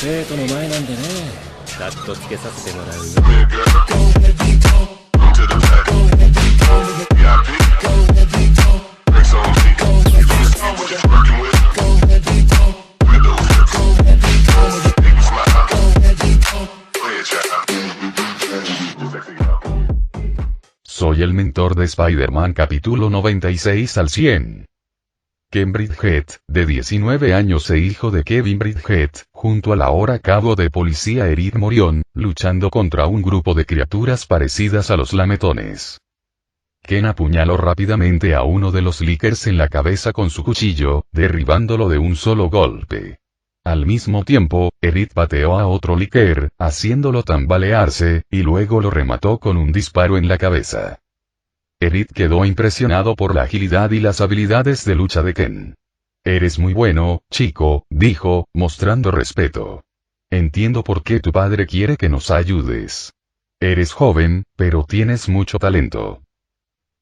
生徒の前なんでね。カットつけさせてもらうよ。Soy el mentor de Spider-Man capítulo 96 al 100. Ken Bridgette, de 19 años e hijo de Kevin Bridgette, junto al ahora cabo de policía Eric Morion, luchando contra un grupo de criaturas parecidas a los lametones. Ken apuñaló rápidamente a uno de los Lickers en la cabeza con su cuchillo, derribándolo de un solo golpe. Al mismo tiempo, Eric pateó a otro Licker, haciéndolo tambalearse, y luego lo remató con un disparo en la cabeza. Eric quedó impresionado por la agilidad y las habilidades de lucha de Ken. «Eres muy bueno, chico», dijo, mostrando respeto. «Entiendo por qué tu padre quiere que nos ayudes. Eres joven, pero tienes mucho talento».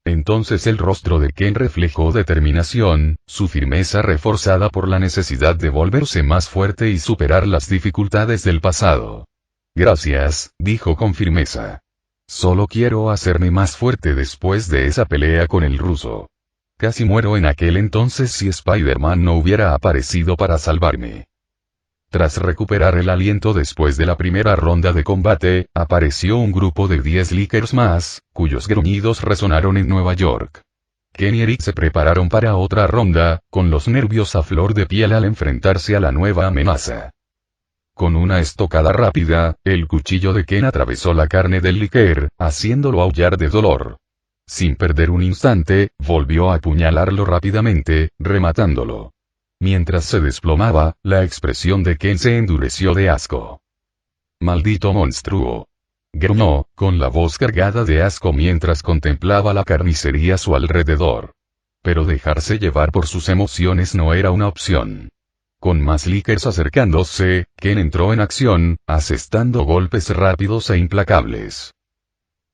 Entonces el rostro de Ken reflejó determinación, su firmeza reforzada por la necesidad de volverse más fuerte y superar las dificultades del pasado. «Gracias», dijo con firmeza. «Solo quiero hacerme más fuerte después de esa pelea con el ruso. Casi muero en aquel entonces si Spider-Man no hubiera aparecido para salvarme». Tras recuperar el aliento después de la primera ronda de combate, apareció un grupo de 10 Lickers más, cuyos gruñidos resonaron en Nueva York. Ken y Eric se prepararon para otra ronda, con los nervios a flor de piel al enfrentarse a la nueva amenaza. Con una estocada rápida, el cuchillo de Ken atravesó la carne del Licker, haciéndolo aullar de dolor. Sin perder un instante, volvió a apuñalarlo rápidamente, rematándolo. Mientras se desplomaba, la expresión de Ken se endureció de asco. «Maldito monstruo», gruñó, con la voz cargada de asco mientras contemplaba la carnicería a su alrededor. Pero dejarse llevar por sus emociones no era una opción. Con más Lickers acercándose, Ken entró en acción, asestando golpes rápidos e implacables.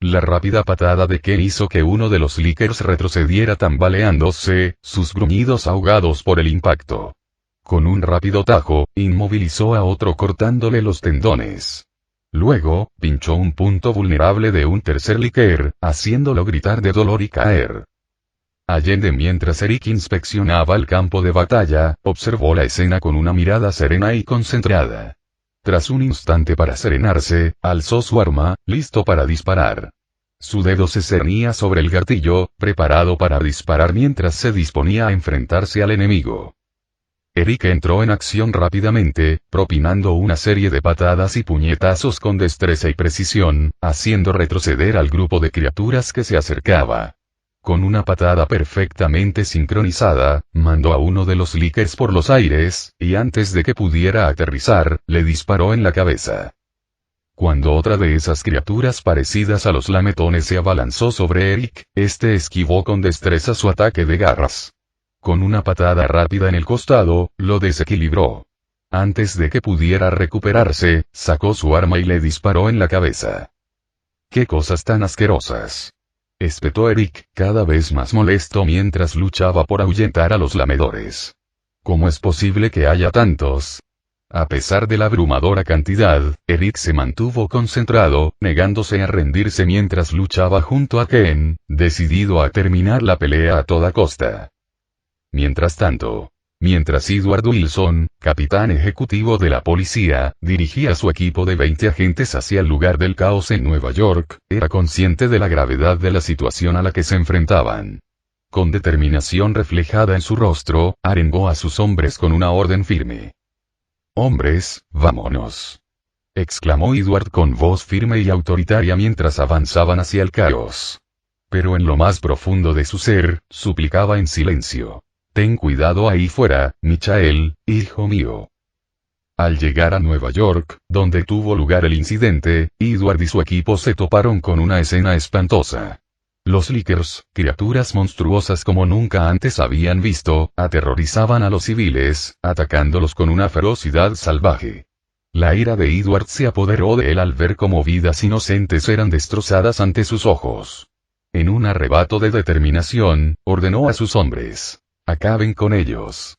La rápida patada de Ken hizo que uno de los Lickers retrocediera tambaleándose, sus gruñidos ahogados por el impacto. Con un rápido tajo, inmovilizó a otro cortándole los tendones. Luego, pinchó un punto vulnerable de un tercer Licker, haciéndolo gritar de dolor y caer. Allende mientras Eric inspeccionaba el campo de batalla, observó la escena con una mirada serena y concentrada. Tras un instante para serenarse, alzó su arma, listo para disparar. Su dedo se cernía sobre el gatillo, preparado para disparar mientras se disponía a enfrentarse al enemigo. Eric entró en acción rápidamente, propinando una serie de patadas y puñetazos con destreza y precisión, haciendo retroceder al grupo de criaturas que se acercaba. Con una patada perfectamente sincronizada, mandó a uno de los Lickers por los aires, y antes de que pudiera aterrizar, le disparó en la cabeza. Cuando otra de esas criaturas parecidas a los lametones se abalanzó sobre Eric, este esquivó con destreza su ataque de garras. Con una patada rápida en el costado, lo desequilibró. Antes de que pudiera recuperarse, sacó su arma y le disparó en la cabeza. «¡Qué cosas tan asquerosas!», espetó Eric, cada vez más molesto mientras luchaba por ahuyentar a los lamedores. «¿Cómo es posible que haya tantos?». A pesar de la abrumadora cantidad, Eric se mantuvo concentrado, negándose a rendirse mientras luchaba junto a Ken, decidido a terminar la pelea a toda costa. Mientras tanto, mientras Edward Wilson, capitán ejecutivo de la policía, dirigía a su equipo de 20 agentes hacia el lugar del caos en Nueva York, era consciente de la gravedad de la situación a la que se enfrentaban. Con determinación reflejada en su rostro, arengó a sus hombres con una orden firme. «Hombres, vámonos», exclamó Edward con voz firme y autoritaria mientras avanzaban hacia el caos. Pero en lo más profundo de su ser, suplicaba en silencio. «Ten cuidado ahí fuera, Michael, hijo mío». Al llegar a Nueva York, donde tuvo lugar el incidente, Edward y su equipo se toparon con una escena espantosa. Los Lickers, criaturas monstruosas como nunca antes habían visto, aterrorizaban a los civiles, atacándolos con una ferocidad salvaje. La ira de Edward se apoderó de él al ver cómo vidas inocentes eran destrozadas ante sus ojos. En un arrebato de determinación, ordenó a sus hombres: «Acaben con ellos».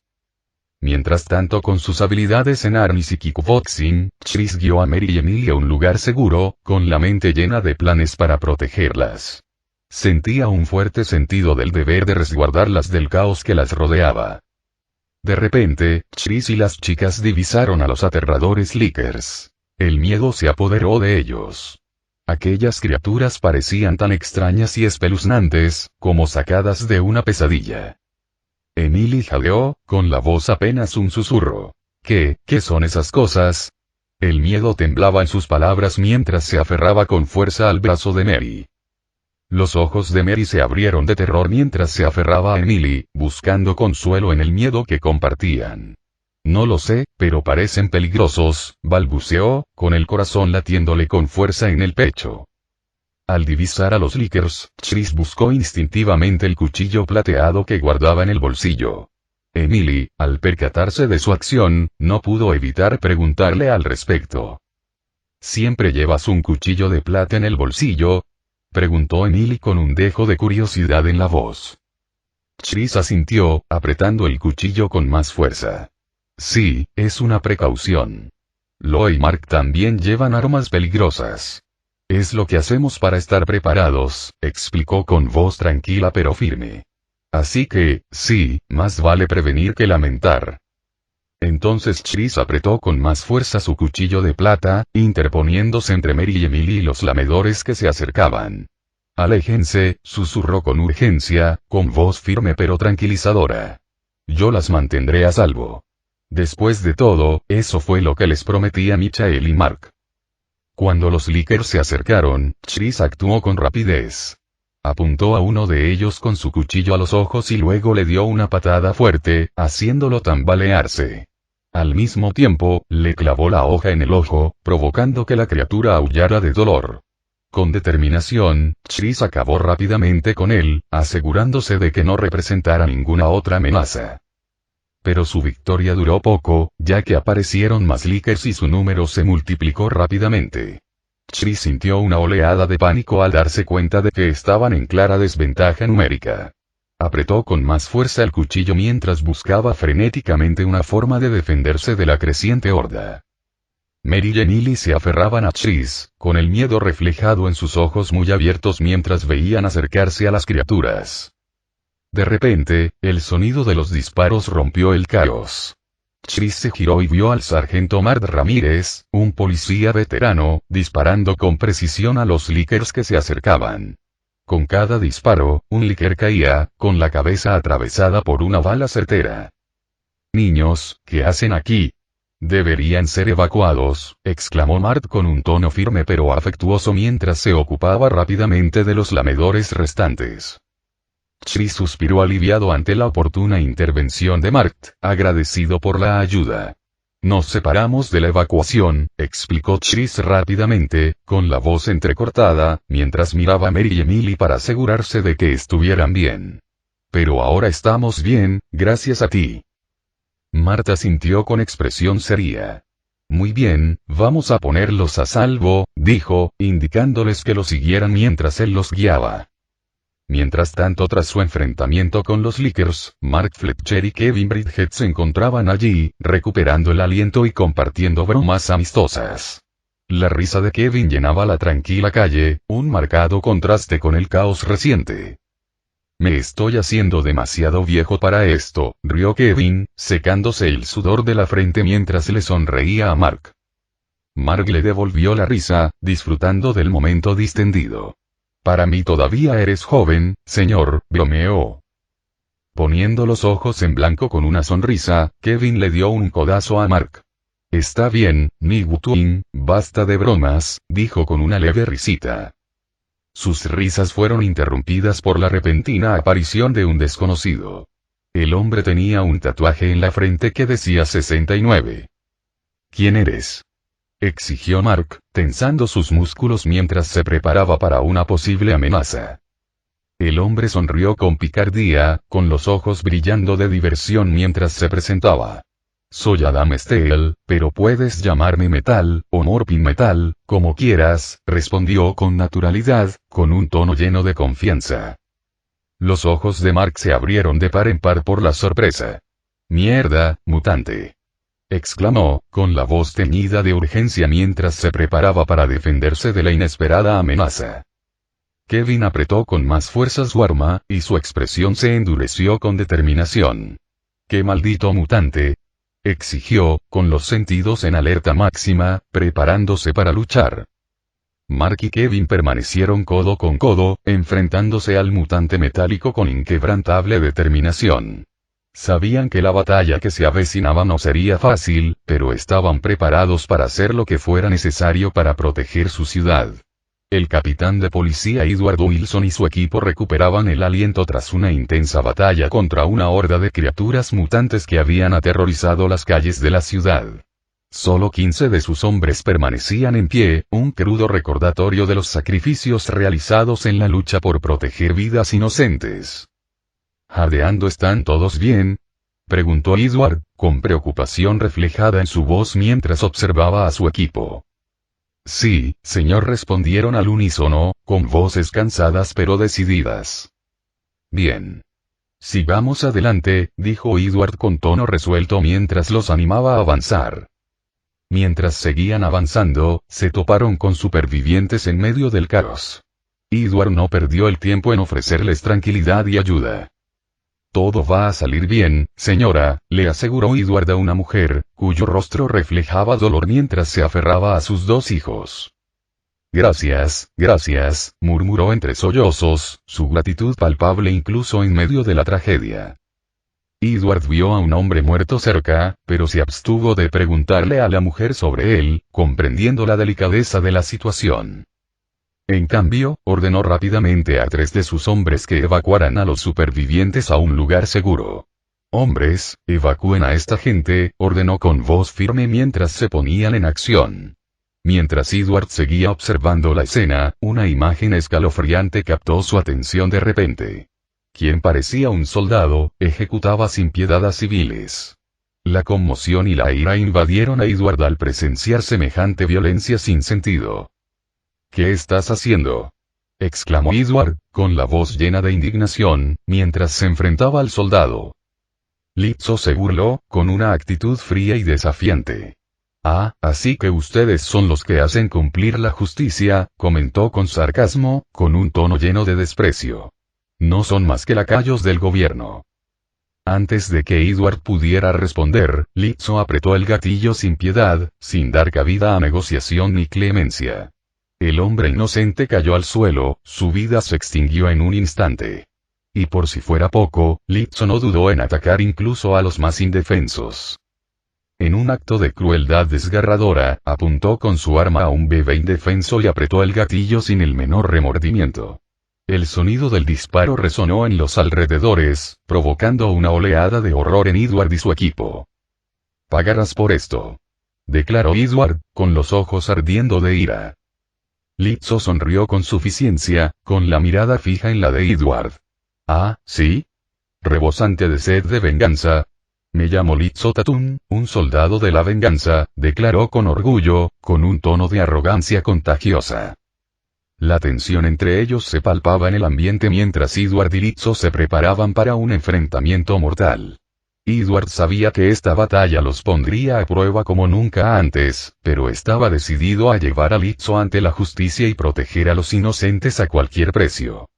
Mientras tanto, con sus habilidades en arnis y kickboxing, Chris guió a Mary y Emily a un lugar seguro, con la mente llena de planes para protegerlas. Sentía un fuerte sentido del deber de resguardarlas del caos que las rodeaba. De repente, Chris y las chicas divisaron a los aterradores Lickers. El miedo se apoderó de ellos. Aquellas criaturas parecían tan extrañas y espeluznantes, como sacadas de una pesadilla. Emily jadeó, con la voz apenas un susurro. ¿Qué son esas cosas? El miedo temblaba en sus palabras mientras se aferraba con fuerza al brazo de Mary. Los ojos de Mary se abrieron de terror mientras se aferraba a Emily, buscando consuelo en el miedo que compartían. No lo sé, pero parecen peligrosos, balbuceó, con el corazón latiéndole con fuerza en el pecho. Al divisar a los Lickers, Chris buscó instintivamente el cuchillo plateado que guardaba en el bolsillo. Emily, al percatarse de su acción, no pudo evitar preguntarle al respecto. ¿Siempre llevas un cuchillo de plata en el bolsillo?, preguntó Emily con un dejo de curiosidad en la voz. Chris asintió, apretando el cuchillo con más fuerza. Sí, es una precaución. Lo y Mark también llevan armas peligrosas. Es lo que hacemos para estar preparados, explicó con voz tranquila pero firme. Así que, sí, más vale prevenir que lamentar. Entonces Chris apretó con más fuerza su cuchillo de plata, interponiéndose entre Mary y Emily y los lamedores que se acercaban. Aléjense, susurró con urgencia, con voz firme pero tranquilizadora. Yo las mantendré a salvo. Después de todo, eso fue lo que les prometí a Michael y Mark. Cuando los Lickers se acercaron, Chris actuó con rapidez. Apuntó a uno de ellos con su cuchillo a los ojos y luego le dio una patada fuerte, haciéndolo tambalearse. Al mismo tiempo, le clavó la hoja en el ojo, provocando que la criatura aullara de dolor. Con determinación, Chris acabó rápidamente con él, asegurándose de que no representara ninguna otra amenaza. Pero su victoria duró poco, ya que aparecieron más Lickers y su número se multiplicó rápidamente. Chris sintió una oleada de pánico al darse cuenta de que estaban en clara desventaja numérica. Apretó con más fuerza el cuchillo mientras buscaba frenéticamente una forma de defenderse de la creciente horda. Mary y Emily se aferraban a Chris, con el miedo reflejado en sus ojos muy abiertos mientras veían acercarse a las criaturas. De repente, el sonido de los disparos rompió el caos. Chris se giró y vio al sargento Mart Ramírez, un policía veterano, disparando con precisión a los Lickers que se acercaban. Con cada disparo, un Licker caía, con la cabeza atravesada por una bala certera. «Niños, ¿qué hacen aquí? Deberían ser evacuados», exclamó Mart con un tono firme pero afectuoso mientras se ocupaba rápidamente de los lamedores restantes. Chris suspiró aliviado ante la oportuna intervención de Mart, agradecido por la ayuda. «Nos separamos de la evacuación», explicó Chris rápidamente, con la voz entrecortada, mientras miraba a Mary y Emily para asegurarse de que estuvieran bien. «Pero ahora estamos bien, gracias a ti». Marta asintió con expresión seria. «Muy bien, vamos a ponerlos a salvo», dijo, indicándoles que lo siguieran mientras él los guiaba. Mientras tanto, tras su enfrentamiento con los Lickers, Mark Fletcher y Kevin Bridgette se encontraban allí, recuperando el aliento y compartiendo bromas amistosas. La risa de Kevin llenaba la tranquila calle, un marcado contraste con el caos reciente. «Me estoy haciendo demasiado viejo para esto», rió Kevin, secándose el sudor de la frente mientras le sonreía a Mark. Mark le devolvió la risa, disfrutando del momento distendido. «Para mí todavía eres joven, señor», bromeó. Poniendo los ojos en blanco con una sonrisa, Kevin le dio un codazo a Mark. «Está bien, Nick Twin, basta de bromas», dijo con una leve risita. Sus risas fueron interrumpidas por la repentina aparición de un desconocido. El hombre tenía un tatuaje en la frente que decía 69. «¿Quién eres?», exigió Mark, tensando sus músculos mientras se preparaba para una posible amenaza. El hombre sonrió con picardía, con los ojos brillando de diversión mientras se presentaba. «Soy Adam Steele, pero puedes llamarme Metal, o Morphin Metal, como quieras», respondió con naturalidad, con un tono lleno de confianza. Los ojos de Mark se abrieron de par en par por la sorpresa. Mierda, mutante. Exclamó, con la voz teñida de urgencia mientras se preparaba para defenderse de la inesperada amenaza. Kevin apretó con más fuerza su arma, y su expresión se endureció con determinación. ¡Qué maldito mutante! Exigió, con los sentidos en alerta máxima, preparándose para luchar. Mark y Kevin permanecieron codo con codo, enfrentándose al mutante metálico con inquebrantable determinación. Sabían que la batalla que se avecinaba no sería fácil, pero estaban preparados para hacer lo que fuera necesario para proteger su ciudad. El capitán de policía Edward Wilson y su equipo recuperaban el aliento tras una intensa batalla contra una horda de criaturas mutantes que habían aterrorizado las calles de la ciudad. Solo 15 de sus hombres permanecían en pie, un crudo recordatorio de los sacrificios realizados en la lucha por proteger vidas inocentes. ¿Jadeando están todos bien?, preguntó Edward, con preocupación reflejada en su voz mientras observaba a su equipo. Sí, señor, respondieron al unísono, con voces cansadas pero decididas. Bien. Sigamos adelante, dijo Edward con tono resuelto mientras los animaba a avanzar. Mientras seguían avanzando, se toparon con supervivientes en medio del caos. Edward no perdió el tiempo en ofrecerles tranquilidad y ayuda. Todo va a salir bien, señora, le aseguró Edward a una mujer, cuyo rostro reflejaba dolor mientras se aferraba a sus 2 hijos. Gracias, murmuró entre sollozos, su gratitud palpable incluso en medio de la tragedia. Edward vio a un hombre muerto cerca, pero se abstuvo de preguntarle a la mujer sobre él, comprendiendo la delicadeza de la situación. En cambio, ordenó rápidamente a 3 de sus hombres que evacuaran a los supervivientes a un lugar seguro. Hombres, evacúen a esta gente, ordenó con voz firme mientras se ponían en acción. Mientras Edward seguía observando la escena, una imagen escalofriante captó su atención de repente. Quien parecía un soldado, ejecutaba sin piedad a civiles. La conmoción y la ira invadieron a Edward al presenciar semejante violencia sin sentido. ¿Qué estás haciendo?, exclamó Edward, con la voz llena de indignación, mientras se enfrentaba al soldado. Lizzo se burló, con una actitud fría y desafiante. Ah, así que ustedes son los que hacen cumplir la justicia, comentó con sarcasmo, con un tono lleno de desprecio. No son más que lacayos del gobierno. Antes de que Edward pudiera responder, Lizzo apretó el gatillo sin piedad, sin dar cabida a negociación ni clemencia. El hombre inocente cayó al suelo, su vida se extinguió en un instante. Y por si fuera poco, Lizzo no dudó en atacar incluso a los más indefensos. En un acto de crueldad desgarradora, apuntó con su arma a un bebé indefenso y apretó el gatillo sin el menor remordimiento. El sonido del disparo resonó en los alrededores, provocando una oleada de horror en Edward y su equipo. Pagarás por esto, declaró Edward, con los ojos ardiendo de ira. Lizzo sonrió con suficiencia, con la mirada fija en la de Edward. Ah, ¿sí? Rebosante de sed de venganza. Me llamo Lizzo Tatum, un soldado de la venganza, declaró con orgullo, con un tono de arrogancia contagiosa. La tensión entre ellos se palpaba en el ambiente mientras Edward y Lizzo se preparaban para un enfrentamiento mortal. Edward sabía que esta batalla los pondría a prueba como nunca antes, pero estaba decidido a llevar a Lizzo ante la justicia y proteger a los inocentes a cualquier precio.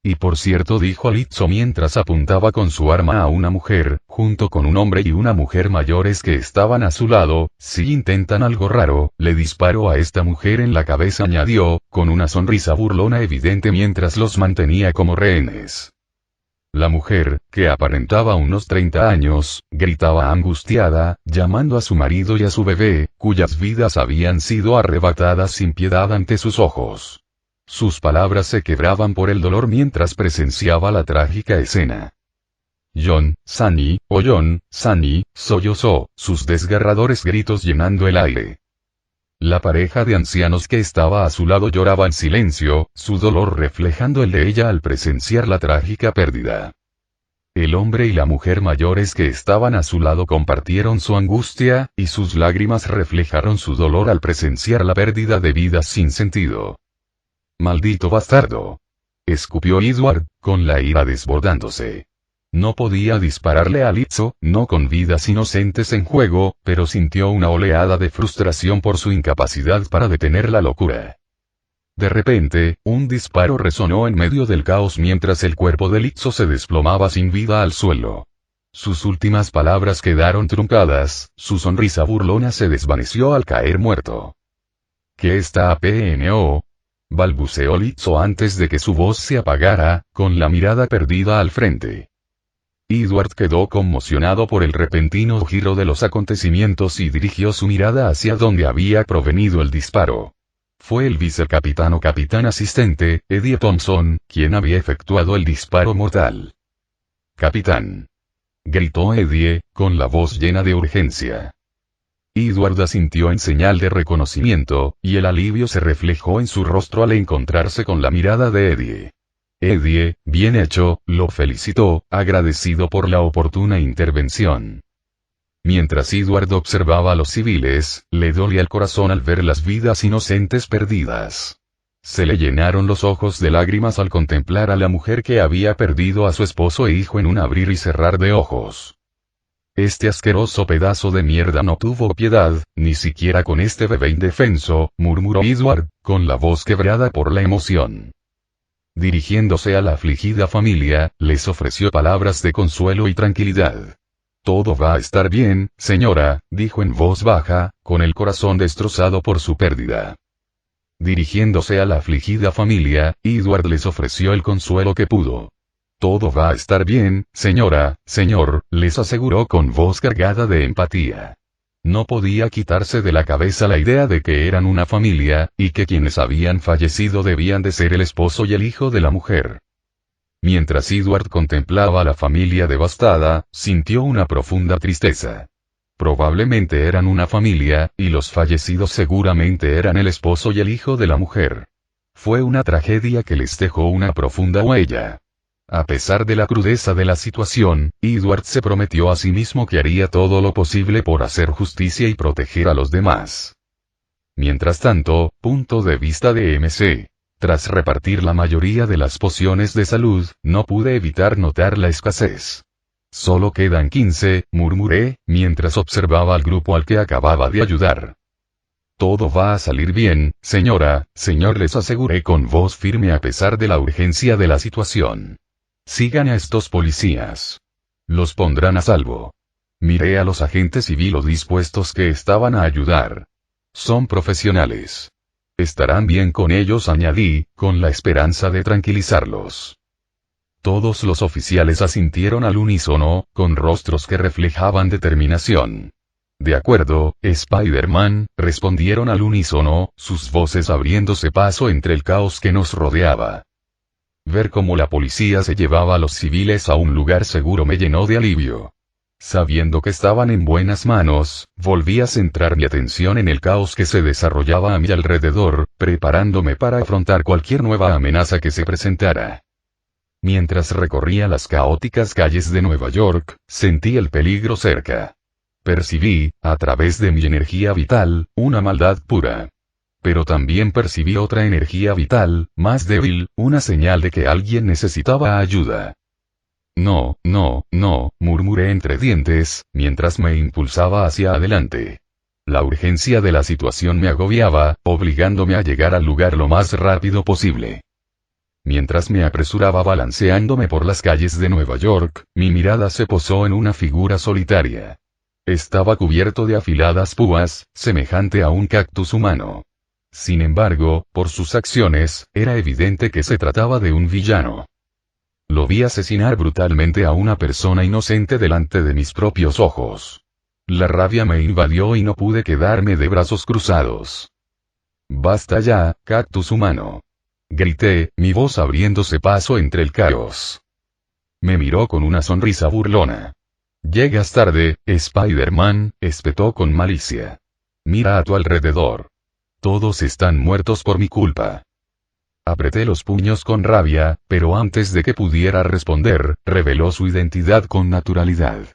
Y por cierto, dijo Lizzo mientras apuntaba con su arma a una mujer, junto con un hombre y una mujer mayores que estaban a su lado, si intentan algo raro, le disparo a esta mujer en la cabeza, añadió, con una sonrisa burlona evidente mientras los mantenía como rehenes. La mujer, que aparentaba unos 30 años, gritaba angustiada, llamando a su marido y a su bebé, cuyas vidas habían sido arrebatadas sin piedad ante sus ojos. Sus palabras se quebraban por el dolor mientras presenciaba la trágica escena. John, Sunny, oh John, Sunny, sollozó, sus desgarradores gritos llenando el aire. La pareja de ancianos que estaba a su lado lloraba en silencio, su dolor reflejando el de ella al presenciar la trágica pérdida. El hombre y la mujer mayores que estaban a su lado compartieron su angustia, y sus lágrimas reflejaron su dolor al presenciar la pérdida de vidas sin sentido. «Maldito bastardo», escupió Edward, con la ira desbordándose. No podía dispararle a Litzo, no con vidas inocentes en juego, pero sintió una oleada de frustración por su incapacidad para detener la locura. De repente, un disparo resonó en medio del caos mientras el cuerpo de Litzo se desplomaba sin vida al suelo. Sus últimas palabras quedaron truncadas, su sonrisa burlona se desvaneció al caer muerto. ¿Qué está pasando? Balbuceó Litzo antes de que su voz se apagara, con la mirada perdida al frente. Edward quedó conmocionado por el repentino giro de los acontecimientos y dirigió su mirada hacia donde había provenido el disparo. Fue el vicecapitán o capitán asistente, Eddie Thompson, quien había efectuado el disparo mortal. «Capitán», gritó Eddie, con la voz llena de urgencia. Edward asintió en señal de reconocimiento, y el alivio se reflejó en su rostro al encontrarse con la mirada de Eddie. Eddie, bien hecho, lo felicitó, agradecido por la oportuna intervención. Mientras Edward observaba a los civiles, le dolía el corazón al ver las vidas inocentes perdidas. Se le llenaron los ojos de lágrimas al contemplar a la mujer que había perdido a su esposo e hijo en un abrir y cerrar de ojos. Este asqueroso pedazo de mierda no tuvo piedad, ni siquiera con este bebé indefenso, murmuró Edward, con la voz quebrada por la emoción. Dirigiéndose a la afligida familia, les ofreció palabras de consuelo y tranquilidad. «Todo va a estar bien, señora», dijo en voz baja, con el corazón destrozado por su pérdida. Dirigiéndose a la afligida familia, Edward les ofreció el consuelo que pudo. «Todo va a estar bien, señora, señor», les aseguró con voz cargada de empatía. No podía quitarse de la cabeza la idea de que eran una familia, y que quienes habían fallecido debían de ser el esposo y el hijo de la mujer. Mientras Edward contemplaba a la familia devastada, sintió una profunda tristeza. Probablemente eran una familia, y los fallecidos seguramente eran el esposo y el hijo de la mujer. Fue una tragedia que les dejó una profunda huella. A pesar de la crudeza de la situación, Edward se prometió a sí mismo que haría todo lo posible por hacer justicia y proteger a los demás. Mientras tanto, punto de vista de MC. Tras repartir la mayoría de las pociones de salud, no pude evitar notar la escasez. «Solo quedan 15, murmuré, mientras observaba al grupo al que acababa de ayudar. «Todo va a salir bien, señora, señor», les aseguré con voz firme a pesar de la urgencia de la situación. «Sigan a estos policías. Los pondrán a salvo». Miré a los agentes y vi lo dispuestos que estaban a ayudar. Son profesionales. Estarán bien con ellos, añadí, con la esperanza de tranquilizarlos. Todos los oficiales asintieron al unísono, con rostros que reflejaban determinación. «De acuerdo, Spider-Man», respondieron al unísono, sus voces abriéndose paso entre el caos que nos rodeaba. Ver cómo la policía se llevaba a los civiles a un lugar seguro me llenó de alivio. Sabiendo que estaban en buenas manos, volví a centrar mi atención en el caos que se desarrollaba a mi alrededor, preparándome para afrontar cualquier nueva amenaza que se presentara. Mientras recorría las caóticas calles de Nueva York, sentí el peligro cerca. Percibí, a través de mi energía vital, una maldad pura. Pero también percibí otra energía vital, más débil, una señal de que alguien necesitaba ayuda. «No, no, no», murmuré entre dientes, mientras me impulsaba hacia adelante. La urgencia de la situación me agobiaba, obligándome a llegar al lugar lo más rápido posible. Mientras me apresuraba balanceándome por las calles de Nueva York, mi mirada se posó en una figura solitaria. Estaba cubierto de afiladas púas, semejante a un cactus humano. Sin embargo, por sus acciones, era evidente que se trataba de un villano. Lo vi asesinar brutalmente a una persona inocente delante de mis propios ojos. La rabia me invadió y no pude quedarme de brazos cruzados. «Basta ya, cactus humano», grité, mi voz abriéndose paso entre el caos. Me miró con una sonrisa burlona. «Llegas tarde, Spider-Man», espetó con malicia. «Mira a tu alrededor. Todos están muertos por mi culpa». Apreté los puños con rabia, pero antes de que pudiera responder, reveló su identidad con naturalidad.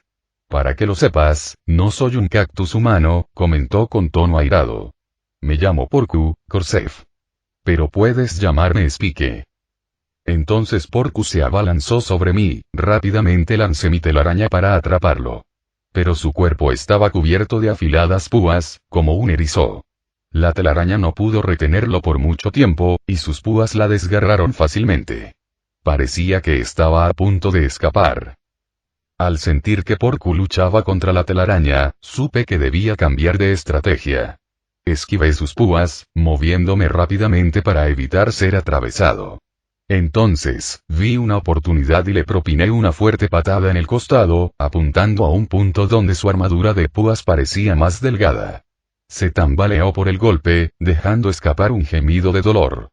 «Para que lo sepas, no soy un cactus humano», comentó con tono airado. «Me llamo Porcu, Corsev. Pero puedes llamarme Spike». Entonces Porcu se abalanzó sobre mí, rápidamente lancé mi telaraña para atraparlo. Pero su cuerpo estaba cubierto de afiladas púas, como un erizo. La telaraña no pudo retenerlo por mucho tiempo, y sus púas la desgarraron fácilmente. Parecía que estaba a punto de escapar. Al sentir que Porcu luchaba contra la telaraña, supe que debía cambiar de estrategia. Esquivé sus púas, moviéndome rápidamente para evitar ser atravesado. Entonces, vi una oportunidad y le propiné una fuerte patada en el costado, apuntando a un punto donde su armadura de púas parecía más delgada. Se tambaleó por el golpe, dejando escapar un gemido de dolor.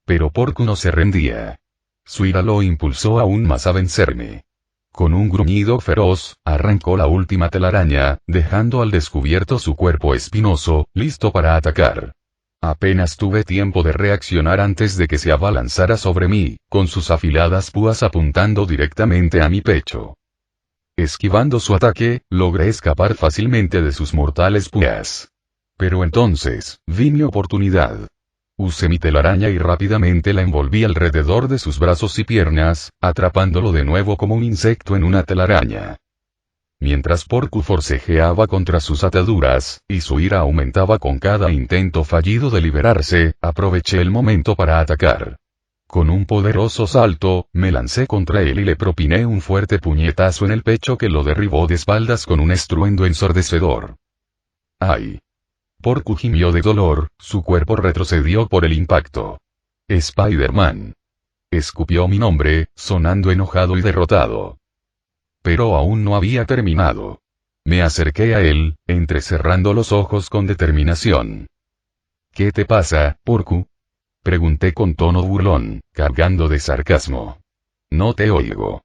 Pero Porcu no se rendía. Su ira lo impulsó aún más a vencerme. Con un gruñido feroz, arrancó la última telaraña, dejando al descubierto su cuerpo espinoso, listo para atacar. Apenas tuve tiempo de reaccionar antes de que se abalanzara sobre mí, con sus afiladas púas apuntando directamente a mi pecho. Esquivando su ataque, logré escapar fácilmente de sus mortales púas. Pero entonces, vi mi oportunidad. Usé mi telaraña y rápidamente la envolví alrededor de sus brazos y piernas, atrapándolo de nuevo como un insecto en una telaraña. Mientras Porcu forcejeaba contra sus ataduras, y su ira aumentaba con cada intento fallido de liberarse, aproveché el momento para atacar. Con un poderoso salto, me lancé contra él y le propiné un fuerte puñetazo en el pecho que lo derribó de espaldas con un estruendo ensordecedor. ¡Ay! Porcu gimió de dolor, su cuerpo retrocedió por el impacto. Spider-Man. Escupió mi nombre, sonando enojado y derrotado. Pero aún no había terminado. Me acerqué a él, entrecerrando los ojos con determinación. ¿Qué te pasa, Porcu? Pregunté con tono burlón, cargando de sarcasmo. No te oigo.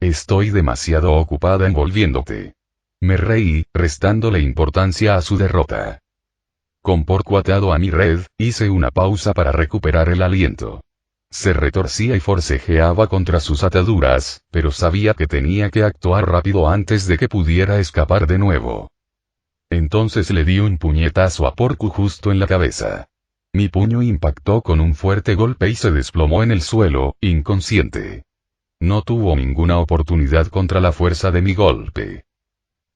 Estoy demasiado ocupada envolviéndote. Me reí, restándole importancia a su derrota. Con Porcu atado a mi red, hice una pausa para recuperar el aliento. Se retorcía y forcejeaba contra sus ataduras, pero sabía que tenía que actuar rápido antes de que pudiera escapar de nuevo. Entonces le di un puñetazo a Porcu justo en la cabeza. Mi puño impactó con un fuerte golpe y se desplomó en el suelo, inconsciente. No tuvo ninguna oportunidad contra la fuerza de mi golpe.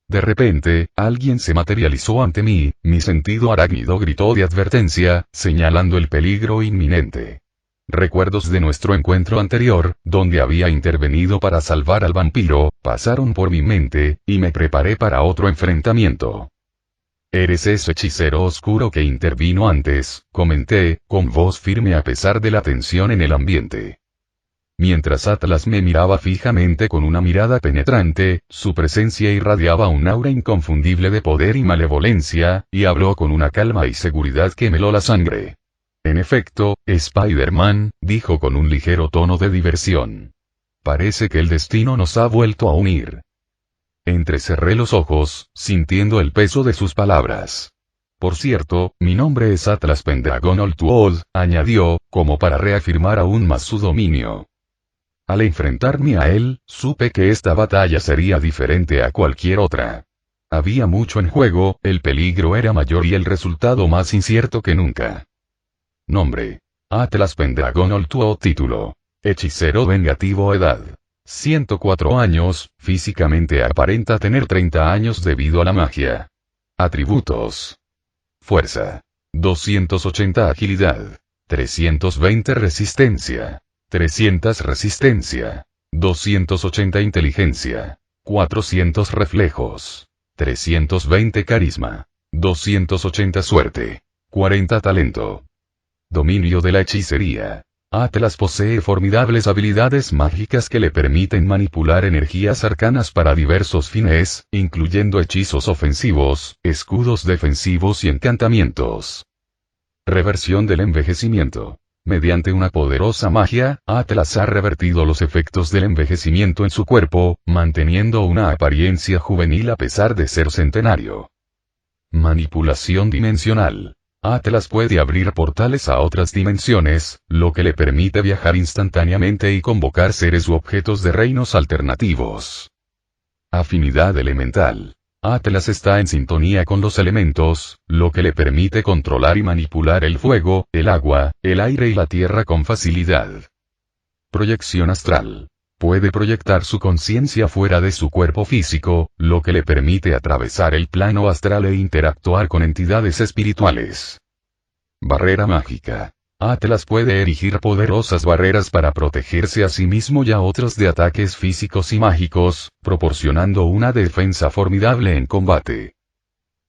De repente, alguien se materializó ante mí, mi sentido arácnido gritó de advertencia, señalando el peligro inminente. Recuerdos de nuestro encuentro anterior, donde había intervenido para salvar al vampiro, pasaron por mi mente, y me preparé para otro enfrentamiento. «Eres ese hechicero oscuro que intervino antes», comenté, con voz firme a pesar de la tensión en el ambiente. Mientras Atlas me miraba fijamente con una mirada penetrante, su presencia irradiaba un aura inconfundible de poder y malevolencia, y habló con una calma y seguridad que me heló la sangre. En efecto, Spider-Man, dijo con un ligero tono de diversión. Parece que el destino nos ha vuelto a unir. Entrecerré los ojos, sintiendo el peso de sus palabras. Por cierto, mi nombre es Atlas Pendragon Oltuold, añadió, como para reafirmar aún más su dominio. Al enfrentarme a él, supe que esta batalla sería diferente a cualquier otra. Había mucho en juego, el peligro era mayor y el resultado más incierto que nunca. Nombre: Atlas Pendragon Oltuold. Título: hechicero vengativo. Edad: 104 años, físicamente aparenta tener 30 años debido a la magia. Atributos: fuerza: 280 agilidad, 320 resistencia, 300 resistencia, 280 inteligencia, 400 reflejos, 320 carisma, 280 suerte, 40 talento. Dominio de la hechicería. Atlas posee formidables habilidades mágicas que le permiten manipular energías arcanas para diversos fines, incluyendo hechizos ofensivos, escudos defensivos y encantamientos. Reversión del envejecimiento. Mediante una poderosa magia, Atlas ha revertido los efectos del envejecimiento en su cuerpo, manteniendo una apariencia juvenil a pesar de ser centenario. Manipulación dimensional. Atlas puede abrir portales a otras dimensiones, lo que le permite viajar instantáneamente y convocar seres u objetos de reinos alternativos. Afinidad elemental. Atlas está en sintonía con los elementos, lo que le permite controlar y manipular el fuego, el agua, el aire y la tierra con facilidad. Proyección astral. Puede proyectar su conciencia fuera de su cuerpo físico, lo que le permite atravesar el plano astral e interactuar con entidades espirituales. Barrera mágica. Atlas puede erigir poderosas barreras para protegerse a sí mismo y a otros de ataques físicos y mágicos, proporcionando una defensa formidable en combate.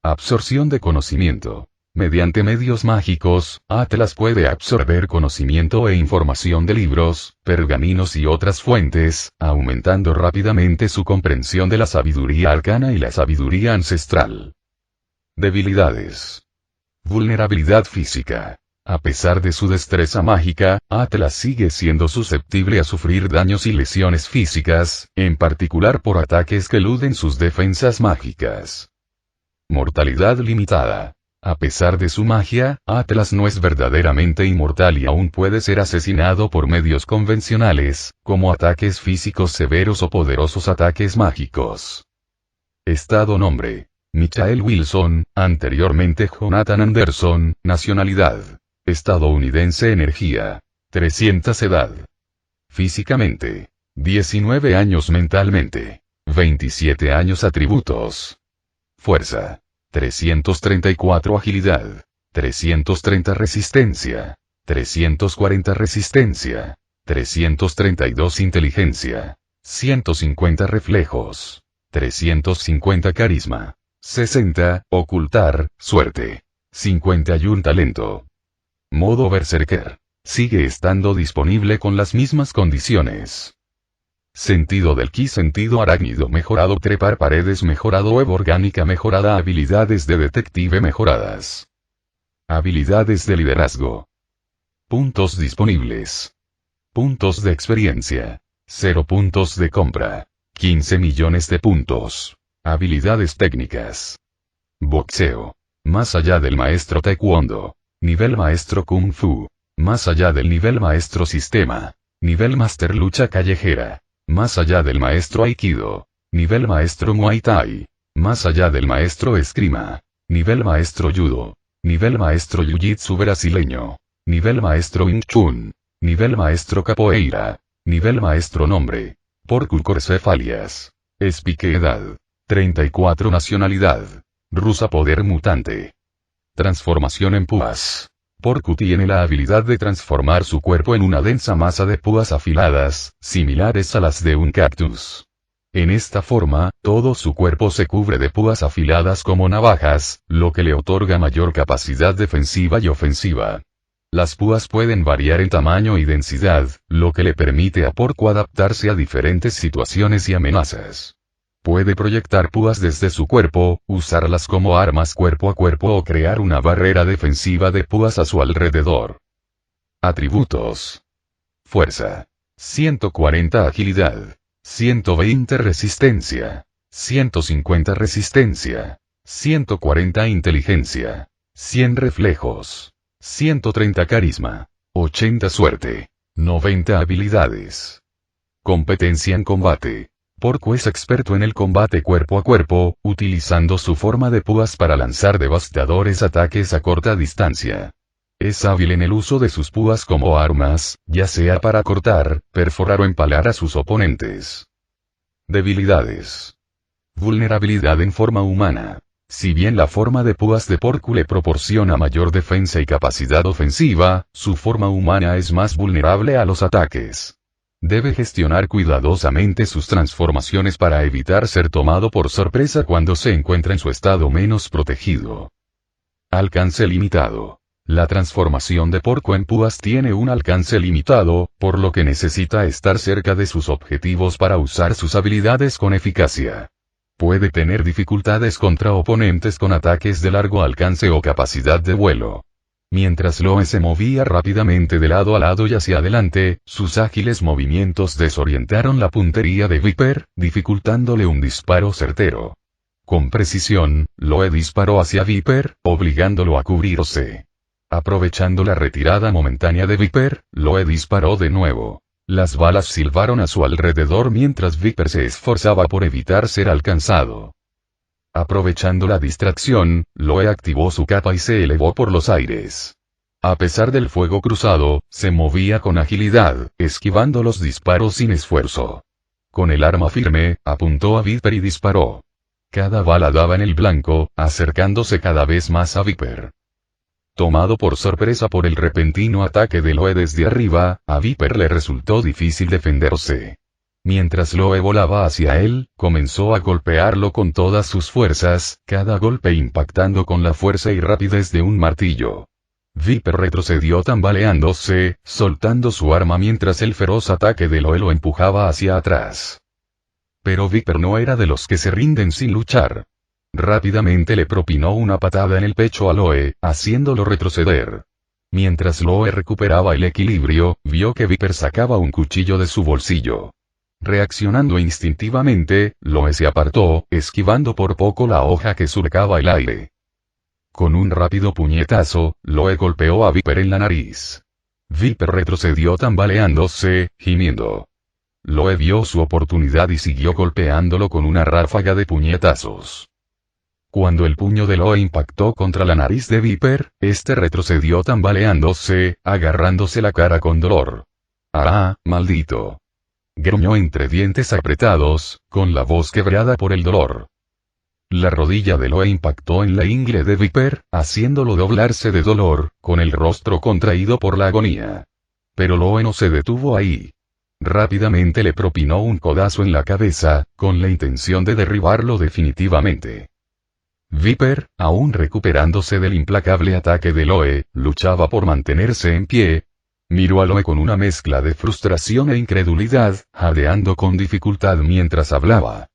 Absorción de conocimiento. Mediante medios mágicos, Atlas puede absorber conocimiento e información de libros, pergaminos y otras fuentes, aumentando rápidamente su comprensión de la sabiduría arcana y la sabiduría ancestral. Debilidades. Vulnerabilidad física. A pesar de su destreza mágica, Atlas sigue siendo susceptible a sufrir daños y lesiones físicas, en particular por ataques que eluden sus defensas mágicas. Mortalidad limitada. A pesar de su magia, Atlas no es verdaderamente inmortal y aún puede ser asesinado por medios convencionales, como ataques físicos severos o poderosos ataques mágicos. Estado nombre. Michael Wilson, anteriormente Jonathan Anderson, nacionalidad. Estadounidense energía. 300 edad. Físicamente. 19 años mentalmente. 27 años atributos. Fuerza. 334 agilidad. 330 resistencia. 340 resistencia. 332 inteligencia. 150 reflejos. 350 carisma. 60, ocultar, suerte. 51 talento. Modo Berserker. Sigue estando disponible con las mismas condiciones. Sentido del ki, sentido arácnido mejorado, trepar paredes mejorado, web orgánica mejorada, habilidades de detective mejoradas. Habilidades de liderazgo. Puntos disponibles. Puntos de experiencia. 0 puntos de compra. 15 millones de puntos. Habilidades técnicas. Boxeo. Más allá del maestro taekwondo. Nivel maestro kung fu. Más allá del nivel maestro sistema. Nivel máster lucha callejera. Más allá del maestro aikido. Nivel maestro muay thai. Más allá del maestro esgrima. Nivel maestro judo. Nivel maestro jiu-jitsu brasileño. Nivel maestro wing chun. Nivel maestro capoeira. Nivel maestro nombre. Porculcorcefalias. Espique edad. 34 nacionalidad. Rusa poder mutante. Transformación en púas. Porcu tiene la habilidad de transformar su cuerpo en una densa masa de púas afiladas, similares a las de un cactus. En esta forma, todo su cuerpo se cubre de púas afiladas como navajas, lo que le otorga mayor capacidad defensiva y ofensiva. Las púas pueden variar en tamaño y densidad, lo que le permite a Porcu adaptarse a diferentes situaciones y amenazas. Puede proyectar púas desde su cuerpo, usarlas como armas cuerpo a cuerpo o crear una barrera defensiva de púas a su alrededor. Atributos. Fuerza. 140 agilidad. 120 resistencia. 150 resistencia. 140 inteligencia. 100 reflejos. 130 carisma. 80 suerte. 90 habilidades. Competencia en combate. Porcu es experto en el combate cuerpo a cuerpo, utilizando su forma de púas para lanzar devastadores ataques a corta distancia. Es hábil en el uso de sus púas como armas, ya sea para cortar, perforar o empalar a sus oponentes. Debilidades. Vulnerabilidad en forma humana. Si bien la forma de púas de Porcu le proporciona mayor defensa y capacidad ofensiva, su forma humana es más vulnerable a los ataques. Debe gestionar cuidadosamente sus transformaciones para evitar ser tomado por sorpresa cuando se encuentra en su estado menos protegido. Alcance limitado. La transformación de Porcu en púas tiene un alcance limitado, por lo que necesita estar cerca de sus objetivos para usar sus habilidades con eficacia. Puede tener dificultades contra oponentes con ataques de largo alcance o capacidad de vuelo. Mientras Loe se movía rápidamente de lado a lado y hacia adelante, sus ágiles movimientos desorientaron la puntería de Viper, dificultándole un disparo certero. Con precisión, Loe disparó hacia Viper, obligándolo a cubrirse. Aprovechando la retirada momentánea de Viper, Loe disparó de nuevo. Las balas silbaron a su alrededor mientras Viper se esforzaba por evitar ser alcanzado. Aprovechando la distracción, Loe activó su capa y se elevó por los aires. A pesar del fuego cruzado, se movía con agilidad, esquivando los disparos sin esfuerzo. Con el arma firme, apuntó a Viper y disparó. Cada bala daba en el blanco, acercándose cada vez más a Viper. Tomado por sorpresa por el repentino ataque de Loe desde arriba, a Viper le resultó difícil defenderse. Mientras Loe volaba hacia él, comenzó a golpearlo con todas sus fuerzas, cada golpe impactando con la fuerza y rapidez de un martillo. Viper retrocedió tambaleándose, soltando su arma mientras el feroz ataque de Loe lo empujaba hacia atrás. Pero Viper no era de los que se rinden sin luchar. Rápidamente le propinó una patada en el pecho a Loe, haciéndolo retroceder. Mientras Loe recuperaba el equilibrio, vio que Viper sacaba un cuchillo de su bolsillo. Reaccionando instintivamente, Loe se apartó, esquivando por poco la hoja que surcaba el aire. Con un rápido puñetazo, Loe golpeó a Viper en la nariz. Viper retrocedió tambaleándose, gimiendo. Loe vio su oportunidad y siguió golpeándolo con una ráfaga de puñetazos. Cuando el puño de Loe impactó contra la nariz de Viper, este retrocedió tambaleándose, agarrándose la cara con dolor. ¡Ah, maldito! Gruñó entre dientes apretados, con la voz quebrada por el dolor. La rodilla de Loe impactó en la ingle de Viper, haciéndolo doblarse de dolor, con el rostro contraído por la agonía. Pero Loe no se detuvo ahí. Rápidamente le propinó un codazo en la cabeza, con la intención de derribarlo definitivamente. Viper, aún recuperándose del implacable ataque de Loe, luchaba por mantenerse en pie. Miró a Loe con una mezcla de frustración e incredulidad, jadeando con dificultad mientras hablaba.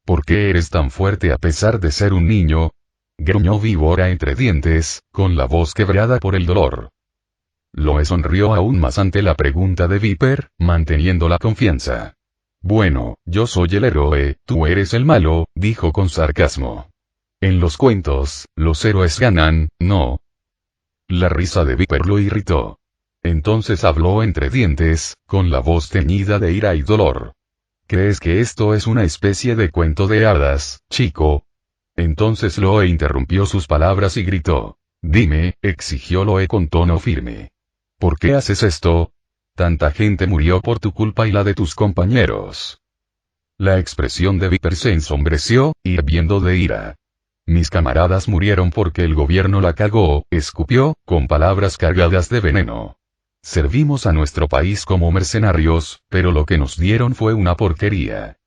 ¿Por qué eres tan fuerte a pesar de ser un niño? Gruñó Víbora entre dientes, con la voz quebrada por el dolor. Loe sonrió aún más ante la pregunta de Viper, manteniendo la confianza. Bueno, yo soy el héroe, tú eres el malo, dijo con sarcasmo. En los cuentos, los héroes ganan, ¿no? La risa de Viper lo irritó. Entonces habló entre dientes, con la voz teñida de ira y dolor. ¿Crees que esto es una especie de cuento de hadas, chico? Entonces Loe interrumpió sus palabras y gritó. Dime, exigió Loe con tono firme. ¿Por qué haces esto? Tanta gente murió por tu culpa y la de tus compañeros. La expresión de Viper se ensombreció, hirviendo de ira. Mis camaradas murieron porque el gobierno la cagó, escupió, con palabras cargadas de veneno. Servimos a nuestro país como mercenarios, pero lo que nos dieron fue una porquería.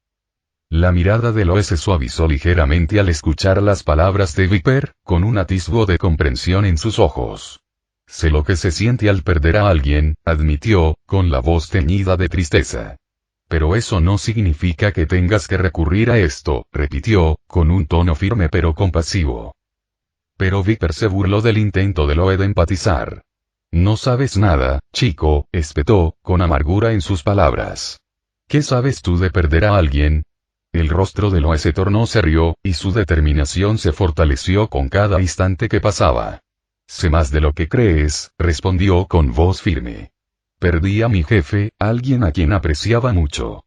La mirada de Loe se suavizó ligeramente al escuchar las palabras de Viper, con un atisbo de comprensión en sus ojos. Sé lo que se siente al perder a alguien, admitió, con la voz teñida de tristeza. Pero eso no significa que tengas que recurrir a esto, repitió, con un tono firme pero compasivo. Pero Viper se burló del intento de Loe de empatizar. No sabes nada, chico, espetó, con amargura en sus palabras. ¿Qué sabes tú de perder a alguien? El rostro de Loe se tornó serio, y su determinación se fortaleció con cada instante que pasaba. Sé más de lo que crees, respondió con voz firme. Perdí a mi jefe, alguien a quien apreciaba mucho.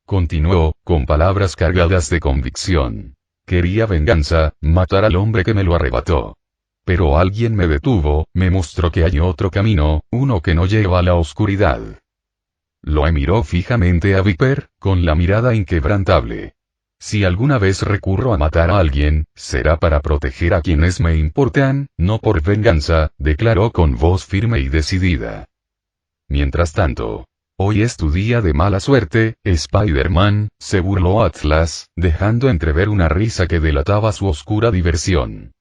Continuó, con palabras cargadas de convicción. Quería venganza, matar al hombre que me lo arrebató. Pero alguien me detuvo, me mostró que hay otro camino, uno que no lleva a la oscuridad. Loe miró fijamente a Viper, con la mirada inquebrantable. Si alguna vez recurro a matar a alguien, será para proteger a quienes me importan, no por venganza, declaró con voz firme y decidida. Mientras tanto, hoy es tu día de mala suerte, Spider-Man, se burló Atlas, dejando entrever una risa que delataba su oscura diversión.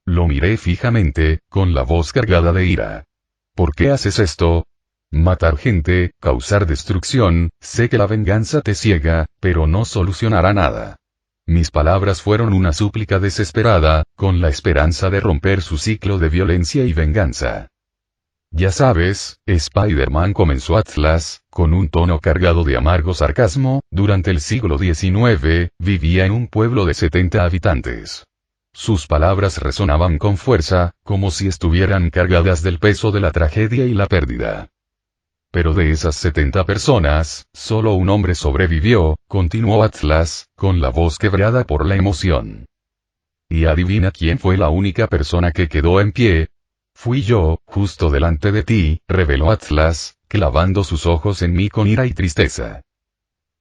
Lo miré fijamente, con la voz cargada de ira. ¿Por qué haces esto? Matar gente, causar destrucción, sé que la venganza te ciega, pero no solucionará nada. Mis palabras fueron una súplica desesperada, con la esperanza de romper su ciclo de violencia y venganza. Ya sabes, Spider-Man, comenzó Atlas, con un tono cargado de amargo sarcasmo, durante el siglo XIX, vivía en un pueblo de 70 habitantes. Sus palabras resonaban con fuerza, como si estuvieran cargadas del peso de la tragedia y la pérdida. Pero de esas 70 personas, solo un hombre sobrevivió, continuó Atlas, con la voz quebrada por la emoción. ¿Y adivina quién fue la única persona que quedó en pie? Fui yo, justo delante de ti, reveló Atlas, clavando sus ojos en mí con ira y tristeza.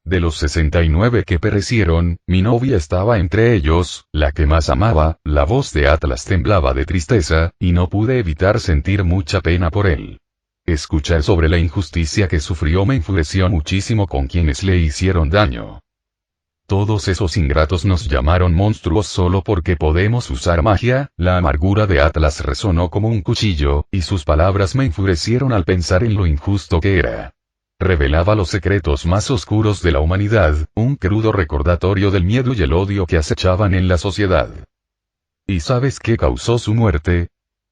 De los 69 que perecieron, mi novia estaba entre ellos, la que más amaba. La voz de Atlas temblaba de tristeza, y no pude evitar sentir mucha pena por él. Escuchar sobre la injusticia que sufrió me enfureció muchísimo con quienes le hicieron daño. Todos esos ingratos nos llamaron monstruos solo porque podemos usar magia. La amargura de Atlas resonó como un cuchillo, y sus palabras me enfurecieron al pensar en lo injusto que era. Revelaba los secretos más oscuros de la humanidad, un crudo recordatorio del miedo y el odio que acechaban en la sociedad. ¿Y sabes qué causó su muerte?